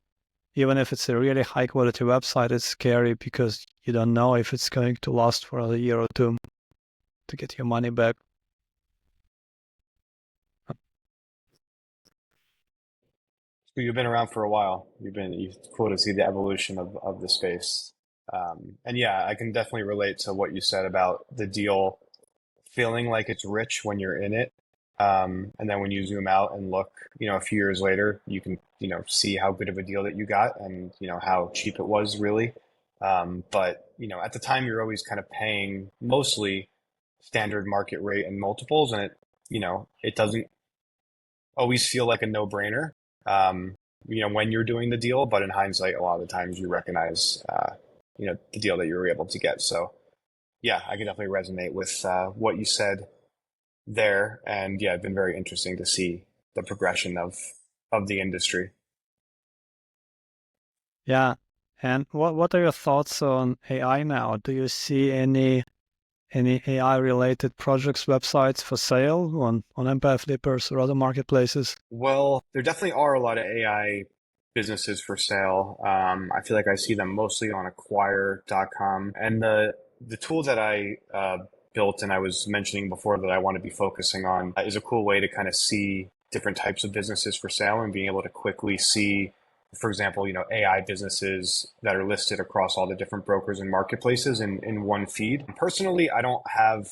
S1: even if it's a really high quality website, it's scary because you don't know if it's going to last for a year or two to get your money back.
S2: So you've been around for a while. It's cool to see the evolution of the space. And yeah, I can definitely relate to what you said about the deal feeling like it's rich when you're in it. And then when you zoom out and look, a few years later, you can, see how good of a deal that you got and, how cheap it was really. But, at the time you're always kind of paying mostly standard market rate and multiples. And it doesn't always feel like a no-brainer, when you're doing the deal, but in hindsight, a lot of the times you recognize, the deal that you were able to get. So yeah, I can definitely resonate with what you said there. And yeah, it's been very interesting to see the progression of the industry.
S1: Yeah. And what are your thoughts on AI now? Do you see any AI related projects, websites for sale on Empire Flippers or other marketplaces?
S2: Well, there definitely are a lot of AI businesses for sale. I feel like I see them mostly on acquire.com. And the tool that I built and I was mentioning before that I want to be focusing on is a cool way to kind of see different types of businesses for sale and being able to quickly see, for example, AI businesses that are listed across all the different brokers and marketplaces in one feed. Personally, I don't have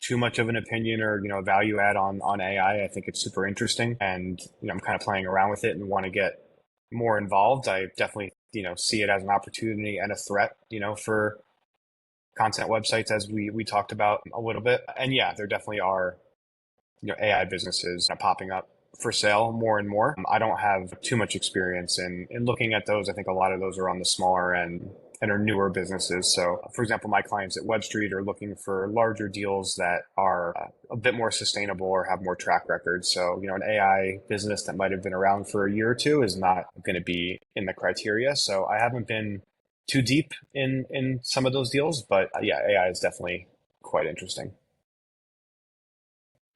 S2: too much of an opinion or value add on AI. I think it's super interesting, and I'm kind of playing around with it and want to get more involved. I definitely see it as an opportunity and a threat, for content websites, as we talked about a little bit. And yeah, there definitely are AI businesses popping up for sale more and more. I don't have too much experience in looking at those. I think a lot of those are on the smaller end and are newer businesses. So, for example, my clients at Webstreet are looking for larger deals that are a bit more sustainable or have more track records. So, an AI business that might have been around for a year or two is not going to be in the criteria. So, I haven't been too deep in some of those deals, but yeah, AI is definitely quite interesting.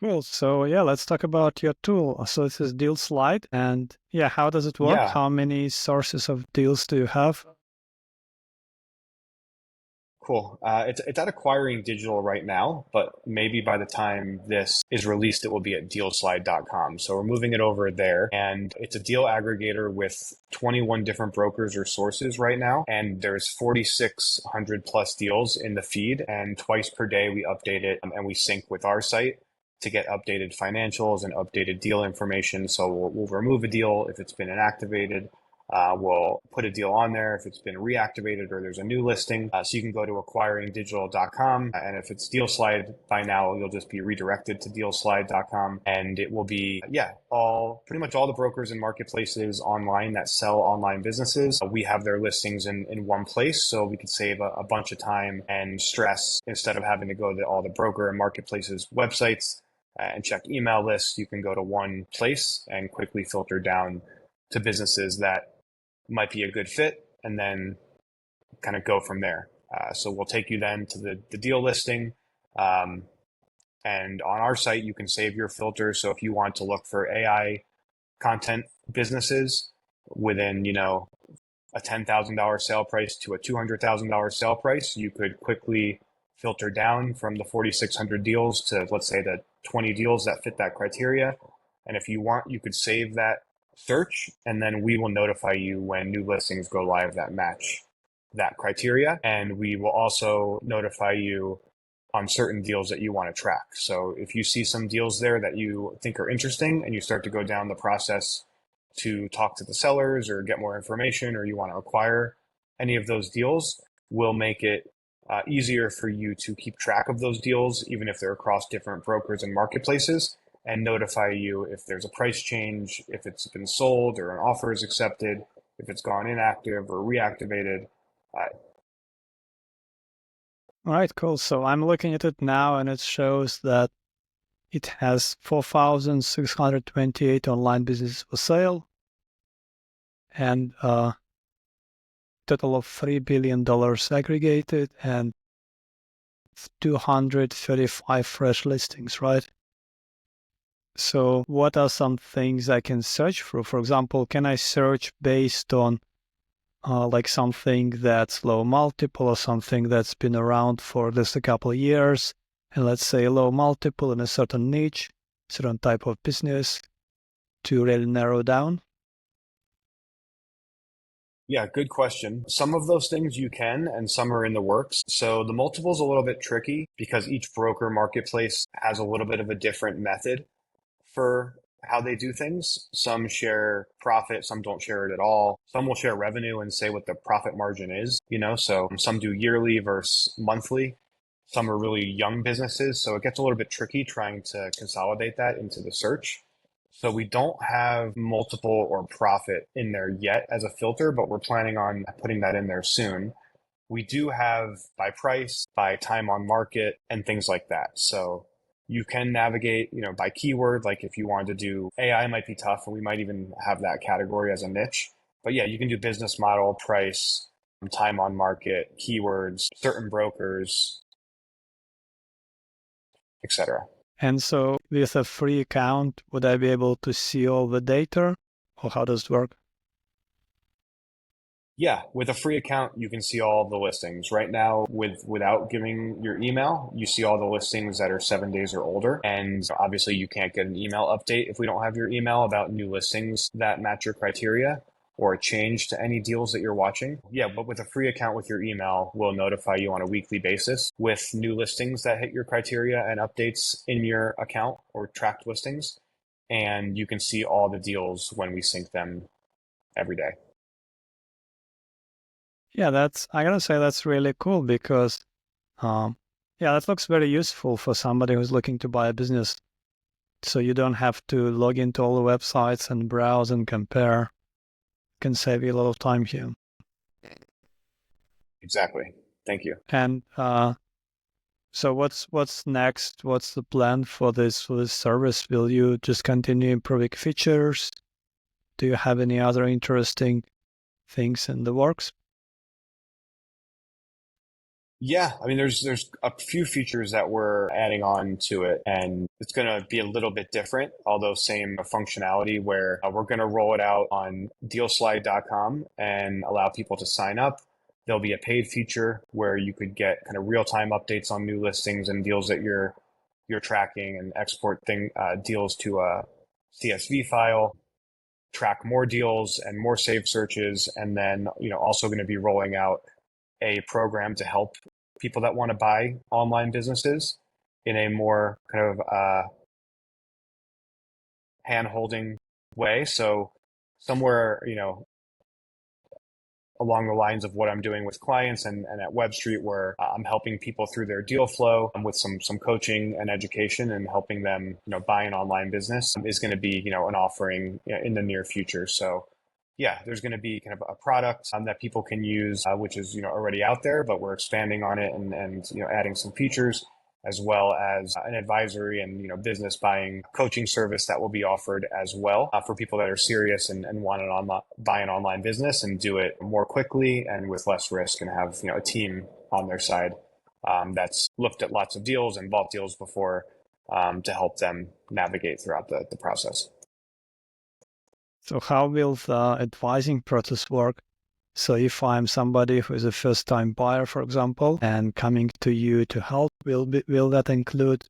S1: Cool. So let's talk about your tool. So this is Deal Slide, and how does it work?
S2: Yeah,
S1: How many sources of deals do you have?
S2: cool. It's at Acquiring Digital right now, but maybe by the time this is released, it will be at dealslide.com. So we're moving it over there, and it's a deal aggregator with 21 different brokers or sources right now, and there's 4,600 plus deals in the feed, and twice per day we update it and we sync with our site to get updated financials and updated deal information. So we'll remove a deal if it's been inactivated. We'll put a deal on there if it's been reactivated or there's a new listing. So you can go to acquiringdigital.com. And if it's DealSlide by now, you'll just be redirected to DealSlide.com. And it will be, pretty much all the brokers and marketplaces online that sell online businesses. We have their listings in one place. So we could save a bunch of time and stress instead of having to go to all the broker and marketplaces websites and check email lists. You can go to one place and quickly filter down to businesses that might be a good fit, and then kind of go from there. So we'll take you then to the deal listing. And on our site, you can save your filter. So if you want to look for AI content businesses within, a $10,000 sale price to a $200,000 sale price, you could quickly filter down from the 4,600 deals to, let's say, the 20 deals that fit that criteria. And if you want, you could save that search, and then we will notify you when new listings go live that match that criteria. And we will also notify you on certain deals that you want to track. So if you see some deals there that you think are interesting and you start to go down the process to talk to the sellers or get more information, or you want to acquire any of those deals, we'll make it easier for you to keep track of those deals, even if they're across different brokers and marketplaces, and notify you if there's a price change, if it's been sold or an offer is accepted, if it's gone inactive or reactivated.
S1: All right, cool. So I'm looking at it now, and it shows that it has 4,628 online businesses for sale and a total of $3 billion aggregated and 235 fresh listings, right? So what are some things I can search for? For example, can I search based on like something that's low multiple or something that's been around for just a couple of years? And let's say low multiple in a certain niche, certain type of business to really narrow down?
S2: Yeah, good question. Some of those things you can, and some are in the works. So the multiple is a little bit tricky because each broker marketplace has a little bit of a different method for how they do things. Some share profit, some don't share it at all. Some will share revenue and say what the profit margin is, so some do yearly versus monthly. Some are really young businesses, so it gets a little bit tricky trying to consolidate that into the search. So we don't have multiple or profit in there yet as a filter, but we're planning on putting that in there soon. We do have by price, by time on market, and things like that. So you can navigate, by keyword. Like if you wanted to do AI might be tough, and we might even have that category as a niche. But yeah, you can do business model, price, time on market, keywords, certain brokers, etc.
S1: And so with a free account, would I be able to see all the data, or how does it work?
S2: Yeah, with a free account, you can see all the listings. Right now, without giving your email, you see all the listings that are 7 days or older. And obviously, you can't get an email update if we don't have your email about new listings that match your criteria or a change to any deals that you're watching. Yeah, but with a free account with your email, we'll notify you on a weekly basis with new listings that hit your criteria and updates in your account or tracked listings. And you can see all the deals when we sync them every day.
S1: Yeah, I gotta say that's really cool because, yeah, that looks very useful for somebody who's looking to buy a business. So you don't have to log into all the websites and browse and compare. Can save you a lot of time here.
S2: Exactly. Thank you.
S1: And so what's next? What's the plan for this service? Will you just continue improving features? Do you have any other interesting things in the works?
S2: Yeah, I mean, there's a few features that we're adding on to it, and it's going to be a little bit different, although same functionality. Where we're going to roll it out on dealslide.com and allow people to sign up. There'll be a paid feature where you could get kind of real-time updates on new listings and deals that you're tracking, and export deals to a CSV file, track more deals and more saved searches, and then also going to be rolling out a program to help people that want to buy online businesses in a more kind of hand-holding way. So somewhere, along the lines of what I'm doing with clients and at Webstreet, where I'm helping people through their deal flow with some coaching and education and helping them, buy an online business is going to be, an offering in the near future. So yeah, there's going to be kind of a product that people can use, which is already out there, but we're expanding on it and adding some features, as well as an advisory and business buying coaching service that will be offered as well for people that are serious and want to buy an online business and do it more quickly and with less risk, and have a team on their side that's looked at lots of deals and bought deals before to help them navigate throughout the process.
S1: So how will the advising process work? So if I'm somebody who is a first-time buyer, for example, and coming to you to help, will that include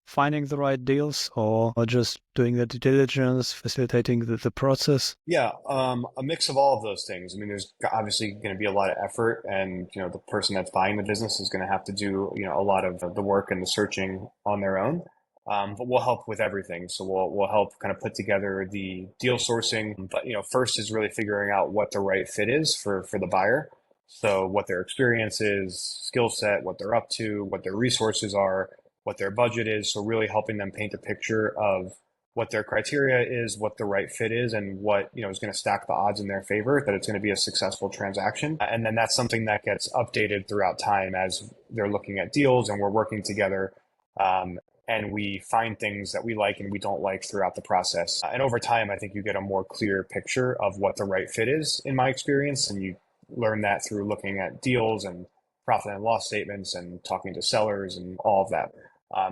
S1: finding the right deals or just doing the due diligence, facilitating the process?
S2: Yeah, a mix of all of those things. I mean, there's obviously going to be a lot of effort, and the person that's buying the business is going to have to do a lot of the work and the searching on their own. But we'll help with everything. So we'll help kind of put together the deal sourcing. But first is really figuring out what the right fit is for the buyer. So what their experience is, skill set, what they're up to, what their resources are, what their budget is. So really helping them paint a picture of what their criteria is, what the right fit is, and what, is going to stack the odds in their favor that it's going to be a successful transaction. And then that's something that gets updated throughout time as they're looking at deals and we're working together. And we find things that we like and we don't like throughout the process. And over time, I think you get a more clear picture of what the right fit is, in my experience. And you learn that through looking at deals and profit and loss statements and talking to sellers and all of that.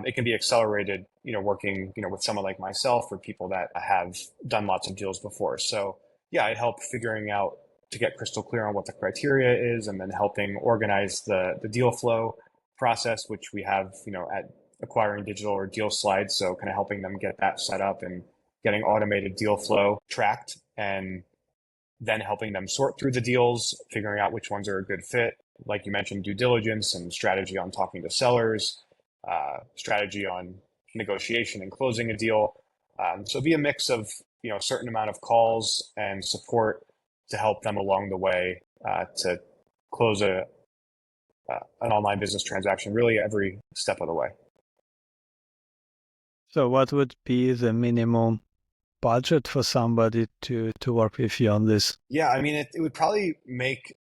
S2: It can be accelerated, working, with someone like myself or people that have done lots of deals before. So yeah, I'd help figuring out to get crystal clear on what the criteria is and then helping organize the deal flow process, which we have, at Acquiring Digital or Deal Slides. So kind of helping them get that set up and getting automated deal flow tracked and then helping them sort through the deals, figuring out which ones are a good fit. Like you mentioned, due diligence and strategy on talking to sellers, strategy on negotiation and closing a deal. So be a mix of, a certain amount of calls and support to help them along the way to close an online business transaction, really every step of the way.
S1: So what would be the minimum budget for somebody to work with you on this?
S2: Yeah, I mean, it would probably make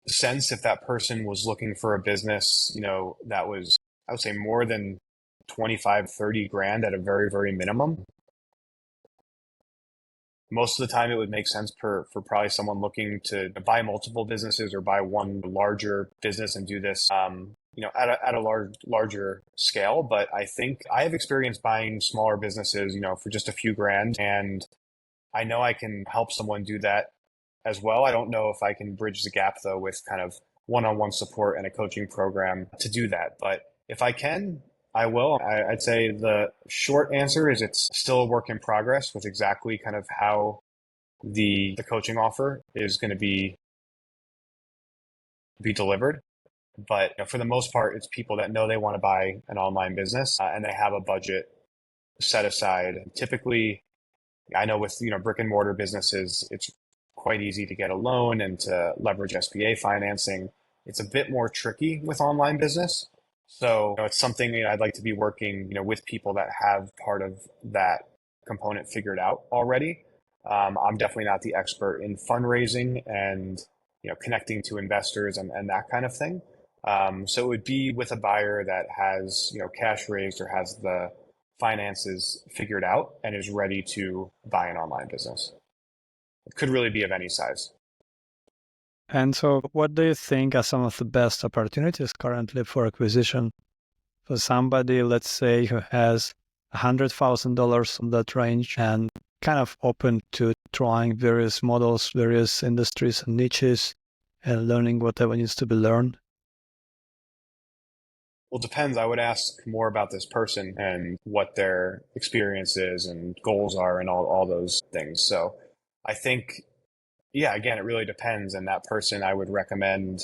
S2: sense if that person was looking for a business, that was, I would say, more than 25, 30 grand at a very, very minimum. Most of the time, it would make sense for probably someone looking to buy multiple businesses or buy one larger business and do this, at a larger scale. But I think I have experience buying smaller businesses, for just a few grand, and I know I can help someone do that as well. I don't know if I can bridge the gap though with kind of one-on-one support and a coaching program to do that. But if I can, I will. I'd say the short answer is it's still a work in progress with exactly kind of how the coaching offer is going to be delivered. But for the most part, it's people that know they want to buy an online business and they have a budget set aside. Typically, I know with brick and mortar businesses, it's quite easy to get a loan and to leverage SBA financing. It's a bit more tricky with online business. So it's something I'd like to be working, with people that have part of that component figured out already. I'm definitely not the expert in fundraising and, connecting to investors and that kind of thing. So it would be with a buyer that has, cash raised or has the finances figured out and is ready to buy an online business. It could really be of any size.
S1: And so what do you think are some of the best opportunities currently for acquisition for somebody, let's say, who has $100,000 in that range and kind of open to trying various models, various industries and niches and learning whatever needs to be learned?
S2: Well, it depends. I would ask more about this person and what their experience is and goals are and all those things. So I think, yeah, again, it really depends. And that person, I would recommend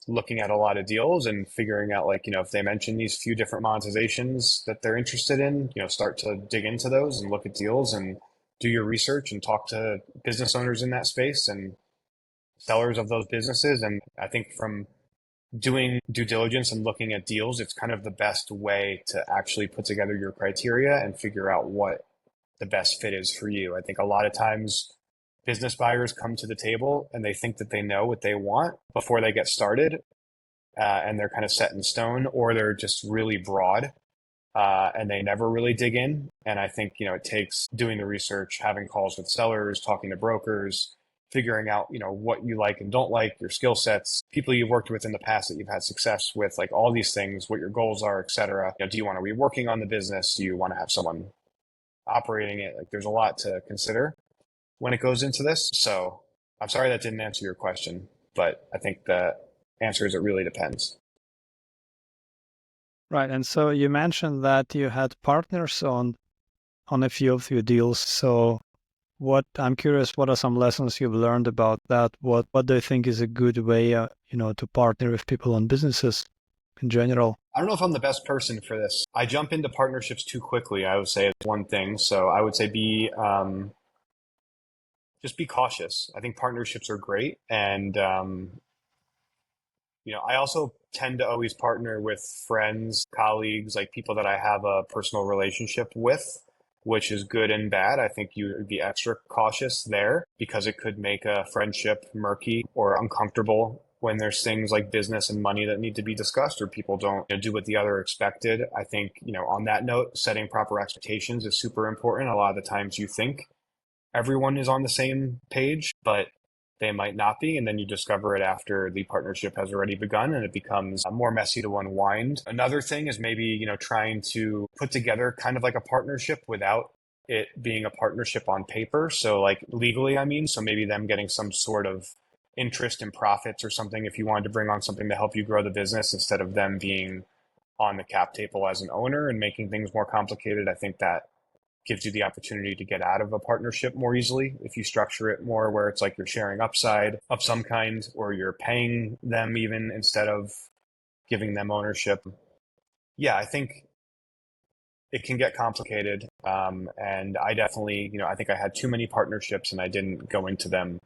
S2: looking at a lot of deals and figuring out, like, if they mention these few different monetizations that they're interested in, start to dig into those and look at deals and do your research and talk to business owners in that space and sellers of those businesses. And I think from doing due diligence and looking at deals, it's kind of the best way to actually put together your criteria and figure out what the best fit is for you. I think a lot of times business buyers come to the table and they think that they know what they want before they get started, and they're kind of set in stone, or they're just really broad and they never really dig in. And I think, it takes doing the research, having calls with sellers, talking to brokers, figuring out, what you like and don't like, your skill sets, people you've worked with in the past that you've had success with, like all these things, what your goals are, et cetera. Do you want to be working on the business? Do you want to have someone operating it? Like, there's a lot to consider when it goes into this. So I'm sorry that didn't answer your question, but I think the answer is it really depends.
S1: Right. And so you mentioned that you had partners on a few of your deals. So I'm curious, what are some lessons you've learned about that? What do you think is a good way, to partner with people on businesses in general?
S2: I don't know if I'm the best person for this. I jump into partnerships too quickly, I would say, is one thing. So I would say just be cautious. I think partnerships are great. And, I also tend to always partner with friends, colleagues, like people that I have a personal relationship with. which is good and bad. I think you would be extra cautious there because it could make a friendship murky or uncomfortable when there's things like business and money that need to be discussed or people don't do what the other expected. I think, on that note, setting proper expectations is super important. A lot of the times you think everyone is on the same page, but they might not be. And then you discover it after the partnership has already begun and it becomes more messy to unwind. Another thing is maybe, trying to put together kind of like a partnership without it being a partnership on paper. So like legally, I mean, so maybe them getting some sort of interest in profits or something if you wanted to bring on something to help you grow the business instead of them being on the cap table as an owner and making things more complicated. I think that gives you the opportunity to get out of a partnership more easily if you structure it more where it's like you're sharing upside of some kind or you're paying them even instead of giving them ownership. Yeah, I think it can get complicated. And I definitely, I think I had too many partnerships and I didn't go into them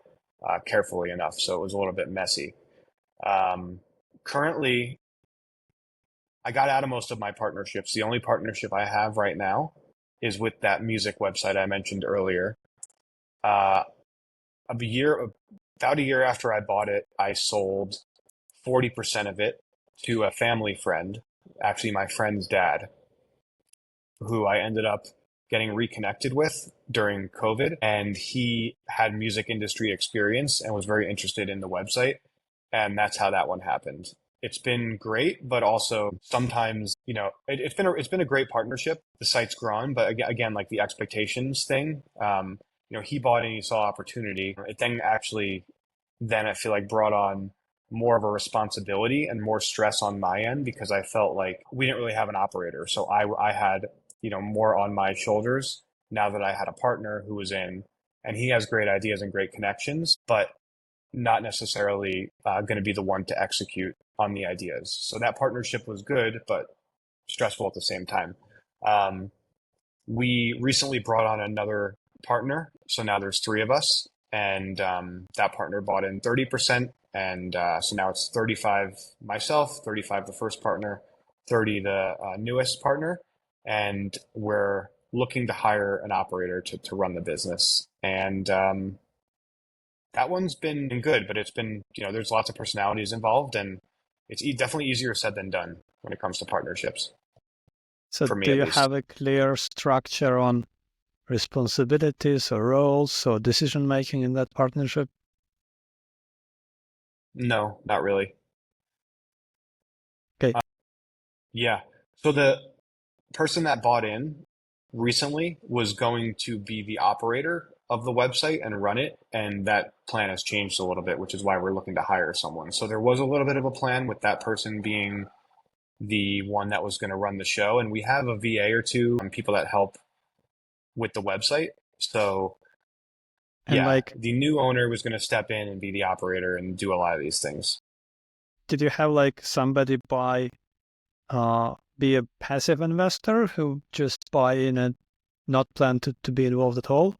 S2: carefully enough. So it was a little bit messy. Currently, I got out of most of my partnerships. The only partnership I have right now is with that music website I mentioned earlier. About a year after I bought it, I sold 40% of it to a family friend, actually my friend's dad, who I ended up getting reconnected with during COVID. And he had music industry experience and was very interested in the website. And that's how that one happened. It's been great, but also sometimes, it's been a great partnership. The site's grown, but again, like the expectations thing, he bought and he saw opportunity. It then I feel like brought on more of a responsibility and more stress on my end because I felt like we didn't really have an operator. So I had, more on my shoulders now that I had a partner who was in, and he has great ideas and great connections, but not necessarily going to be the one to execute on the ideas. So that partnership was good, but stressful at the same time. We recently brought on another partner. So now there's three of us, and that partner bought in 30%. And so now it's 35 myself, 35 the first partner, 30 the newest partner. And we're looking to hire an operator to run the business. And that one's been good, but it's been, there's lots of personalities involved and it's definitely easier said than done when it comes to partnerships.
S1: So
S2: for me,
S1: do
S2: at
S1: you
S2: least.
S1: have a clear structure on responsibilities or roles or decision making in that partnership?
S2: No, not really.
S1: Okay.
S2: Yeah. So the person that bought in recently was going to be the operator of the website and run it. And that plan has changed a little bit, which is why we're looking to hire someone. So there was a little bit of a plan with that person being the one that was going to run the show. And we have a VA or two people that help with the website. So
S1: And
S2: yeah, the new owner was going to step in and be the operator and do a lot of these things.
S1: Did you have somebody be a passive investor who just buy in and not plan to be involved at all?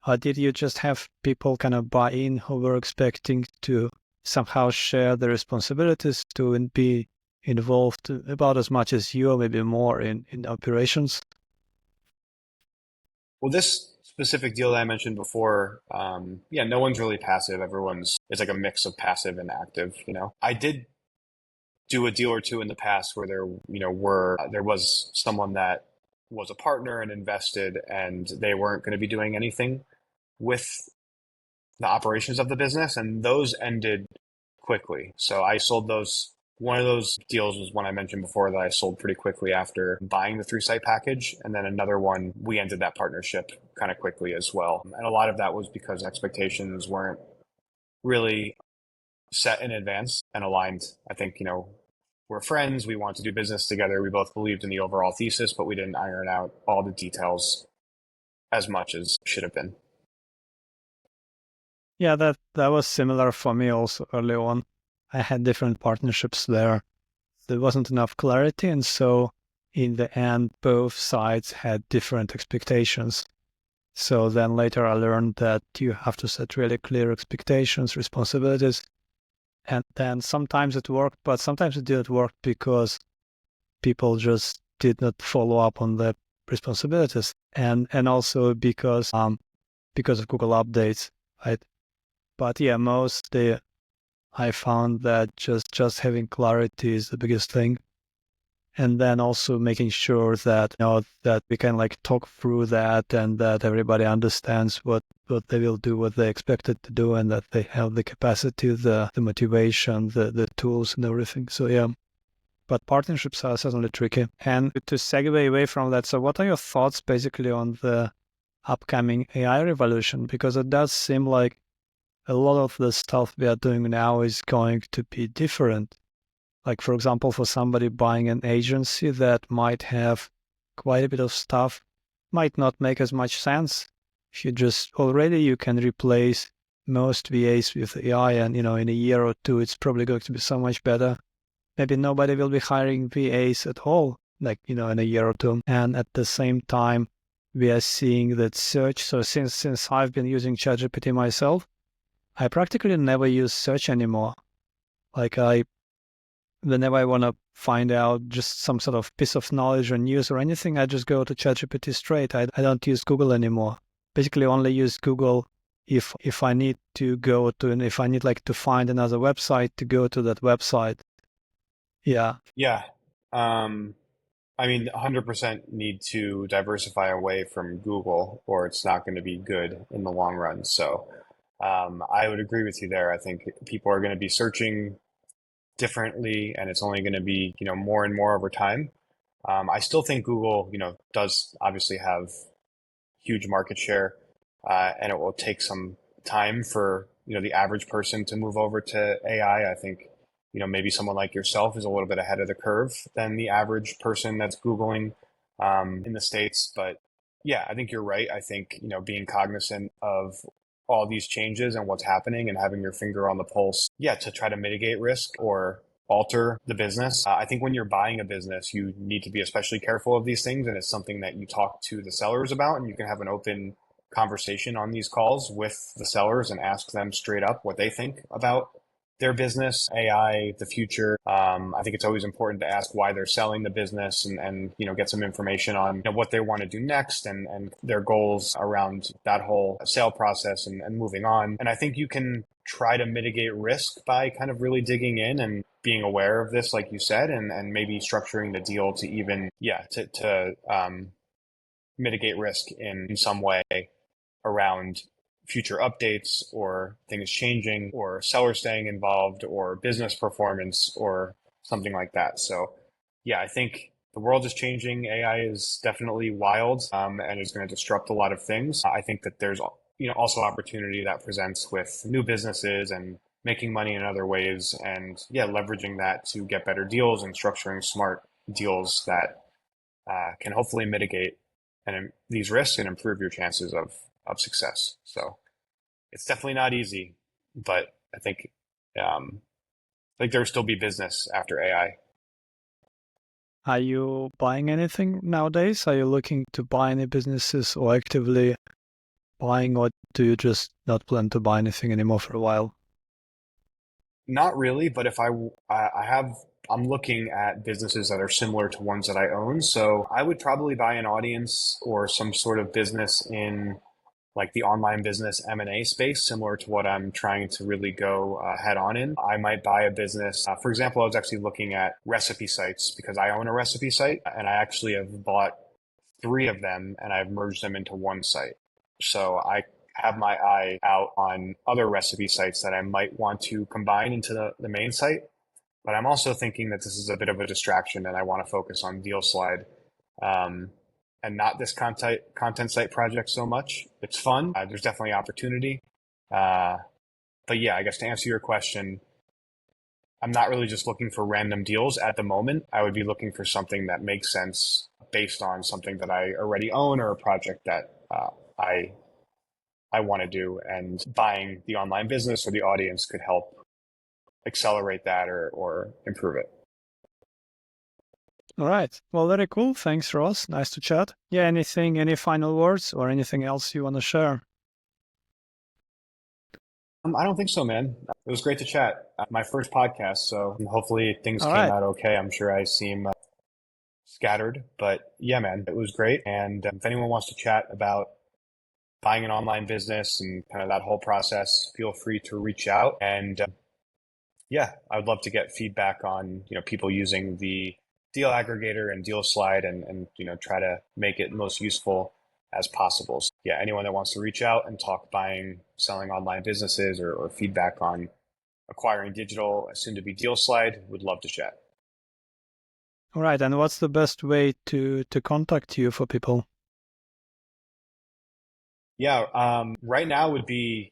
S1: Or did you just have people kind of buy in who were expecting to somehow share the responsibilities to be involved about as much as you or maybe more in operations?
S2: Well, this specific deal that I mentioned before, no one's really passive. It's like a mix of passive and active, I did do a deal or two in the past where there was someone that was a partner and invested and they weren't going to be doing anything with the operations of the business, and those ended quickly. So I sold those. One of those deals was one I mentioned before that I sold pretty quickly after buying the 3-site package. And then another one, we ended that partnership kind of quickly as well. And a lot of that was because expectations weren't really set in advance and aligned. I think, we're friends. We want to do business together. We both believed in the overall thesis, but we didn't iron out all the details as much as should have been.
S1: Yeah, that was similar for me also early on. I had different partnerships there. There wasn't enough clarity, and so in the end, both sides had different expectations. So then later I learned that you have to set really clear expectations, responsibilities, and then sometimes it worked, but sometimes it didn't work because people just did not follow up on the responsibilities, and also because of Google updates, right? But yeah, mostly I found that just having clarity is the biggest thing. And then also making sure that that we can like talk through that, and that everybody understands what they will do, what they expected to do, and that they have the capacity, the motivation, the tools and everything. So yeah. But partnerships are certainly tricky. And to segue away from that, so what are your thoughts basically on the upcoming AI revolution? Because it does seem like a lot of the stuff we are doing now is going to be different. Like, for example, for somebody buying an agency that might have quite a bit of stuff, might not make as much sense. If you can replace most VAs with AI, and, in a year or two, it's probably going to be so much better. Maybe nobody will be hiring VAs at all, like, in a year or two. And at the same time, we are seeing that search. So since I've been using ChatGPT myself, I practically never use search anymore. Like whenever I want to find out just some sort of piece of knowledge or news or anything, I just go to ChatGPT straight. I don't use Google anymore. Basically only use Google if I need to go to, and if I need like to find another website, to go to that website. Yeah.
S2: Yeah. I mean, 100% need to diversify away from Google, or it's not going to be good in the long run. So I would agree with you there. I think people are going to be searching differently, and it's only going to be, more and more over time. I still think Google, does obviously have huge market share, and it will take some time for, the average person to move over to AI. I think, maybe someone like yourself is a little bit ahead of the curve than the average person that's Googling in the States. But yeah, I think you're right. I think, being cognizant of all these changes and what's happening and having your finger on the pulse, yeah, to try to mitigate risk or alter the business. I think when you're buying a business, you need to be especially careful of these things. And it's something that you talk to the sellers about, and you can have an open conversation on these calls with the sellers and ask them straight up what they think about their business, AI, the future. I think it's always important to ask why they're selling the business, and get some information on what they want to do next, and their goals around that whole sale process, and moving on. And I think you can try to mitigate risk by kind of really digging in and being aware of this, like you said, and maybe structuring the deal to even, to mitigate risk in some way around future updates or things changing or sellers staying involved or business performance or something like that. So yeah, I think the world is changing. AI is definitely wild, and is going to disrupt a lot of things. I think that there's also opportunity that presents with new businesses and making money in other ways, and yeah, leveraging that to get better deals and structuring smart deals that can hopefully mitigate these risks and improve your chances of success. So it's definitely not easy, but I think there will still be business after AI.
S1: Are you buying anything nowadays? Are you looking to buy any businesses, or actively buying, or do you just not plan to buy anything anymore for a while?
S2: Not really, but if I'm looking at businesses that are similar to ones that I own. So I would probably buy an audience or some sort of business in like the online business M&A space, similar to what I'm trying to really go head on in. I might buy a business. For example, I was actually looking at recipe sites because I own a recipe site, and I actually have bought 3 of them and I've merged them into one site. So I have my eye out on other recipe sites that I might want to combine into the main site. But I'm also thinking that this is a bit of a distraction, and I want to focus on Deal Slide. And not this content site project so much. It's fun. There's definitely opportunity. But yeah, I guess to answer your question, I'm not really just looking for random deals at the moment. I would be looking for something that makes sense based on something that I already own or a project that I want to do. And buying the online business or the audience could help accelerate that or improve it.
S1: All right. Well, very cool. Thanks, Ross. Nice to chat. Yeah, any final words or anything else you want to share?
S2: I don't think so, man. It was great to chat. My first podcast, so hopefully things
S1: All
S2: came
S1: right.
S2: out okay. I'm sure I seem scattered. But yeah, man, it was great. And if anyone wants to chat about buying an online business and kind of that whole process, feel free to reach out. And yeah, I would love to get feedback on, people using the deal aggregator and deal slide and try to make it most useful as possible. So yeah, anyone that wants to reach out and talk buying, selling online businesses or feedback on acquiring digital, soon to be deal slide, would love to chat.
S1: All right. And what's the best way to contact you for people?
S2: Yeah, right now would be,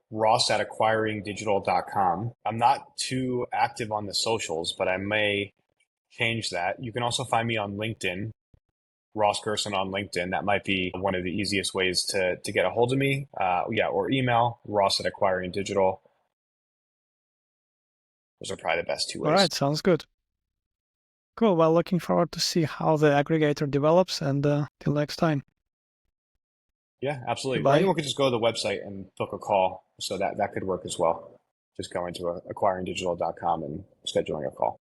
S2: Ross at acquiringdigital.com. I'm not too active on the socials, but I may change that. You can also find me on LinkedIn, Ross Gerson on LinkedIn. That might be one of the easiest ways to get a hold of me. Yeah, or email Ross at acquiringdigital. Those are probably the best two
S1: All
S2: ways.
S1: right. Sounds good. Cool. Well, looking forward to see how the aggregator develops, and till next time.
S2: Yeah, absolutely. Or
S1: Goodbye.
S2: anyone could just go to the website and book a call. So that could work as well. Just going to acquiringdigital.com and scheduling a call.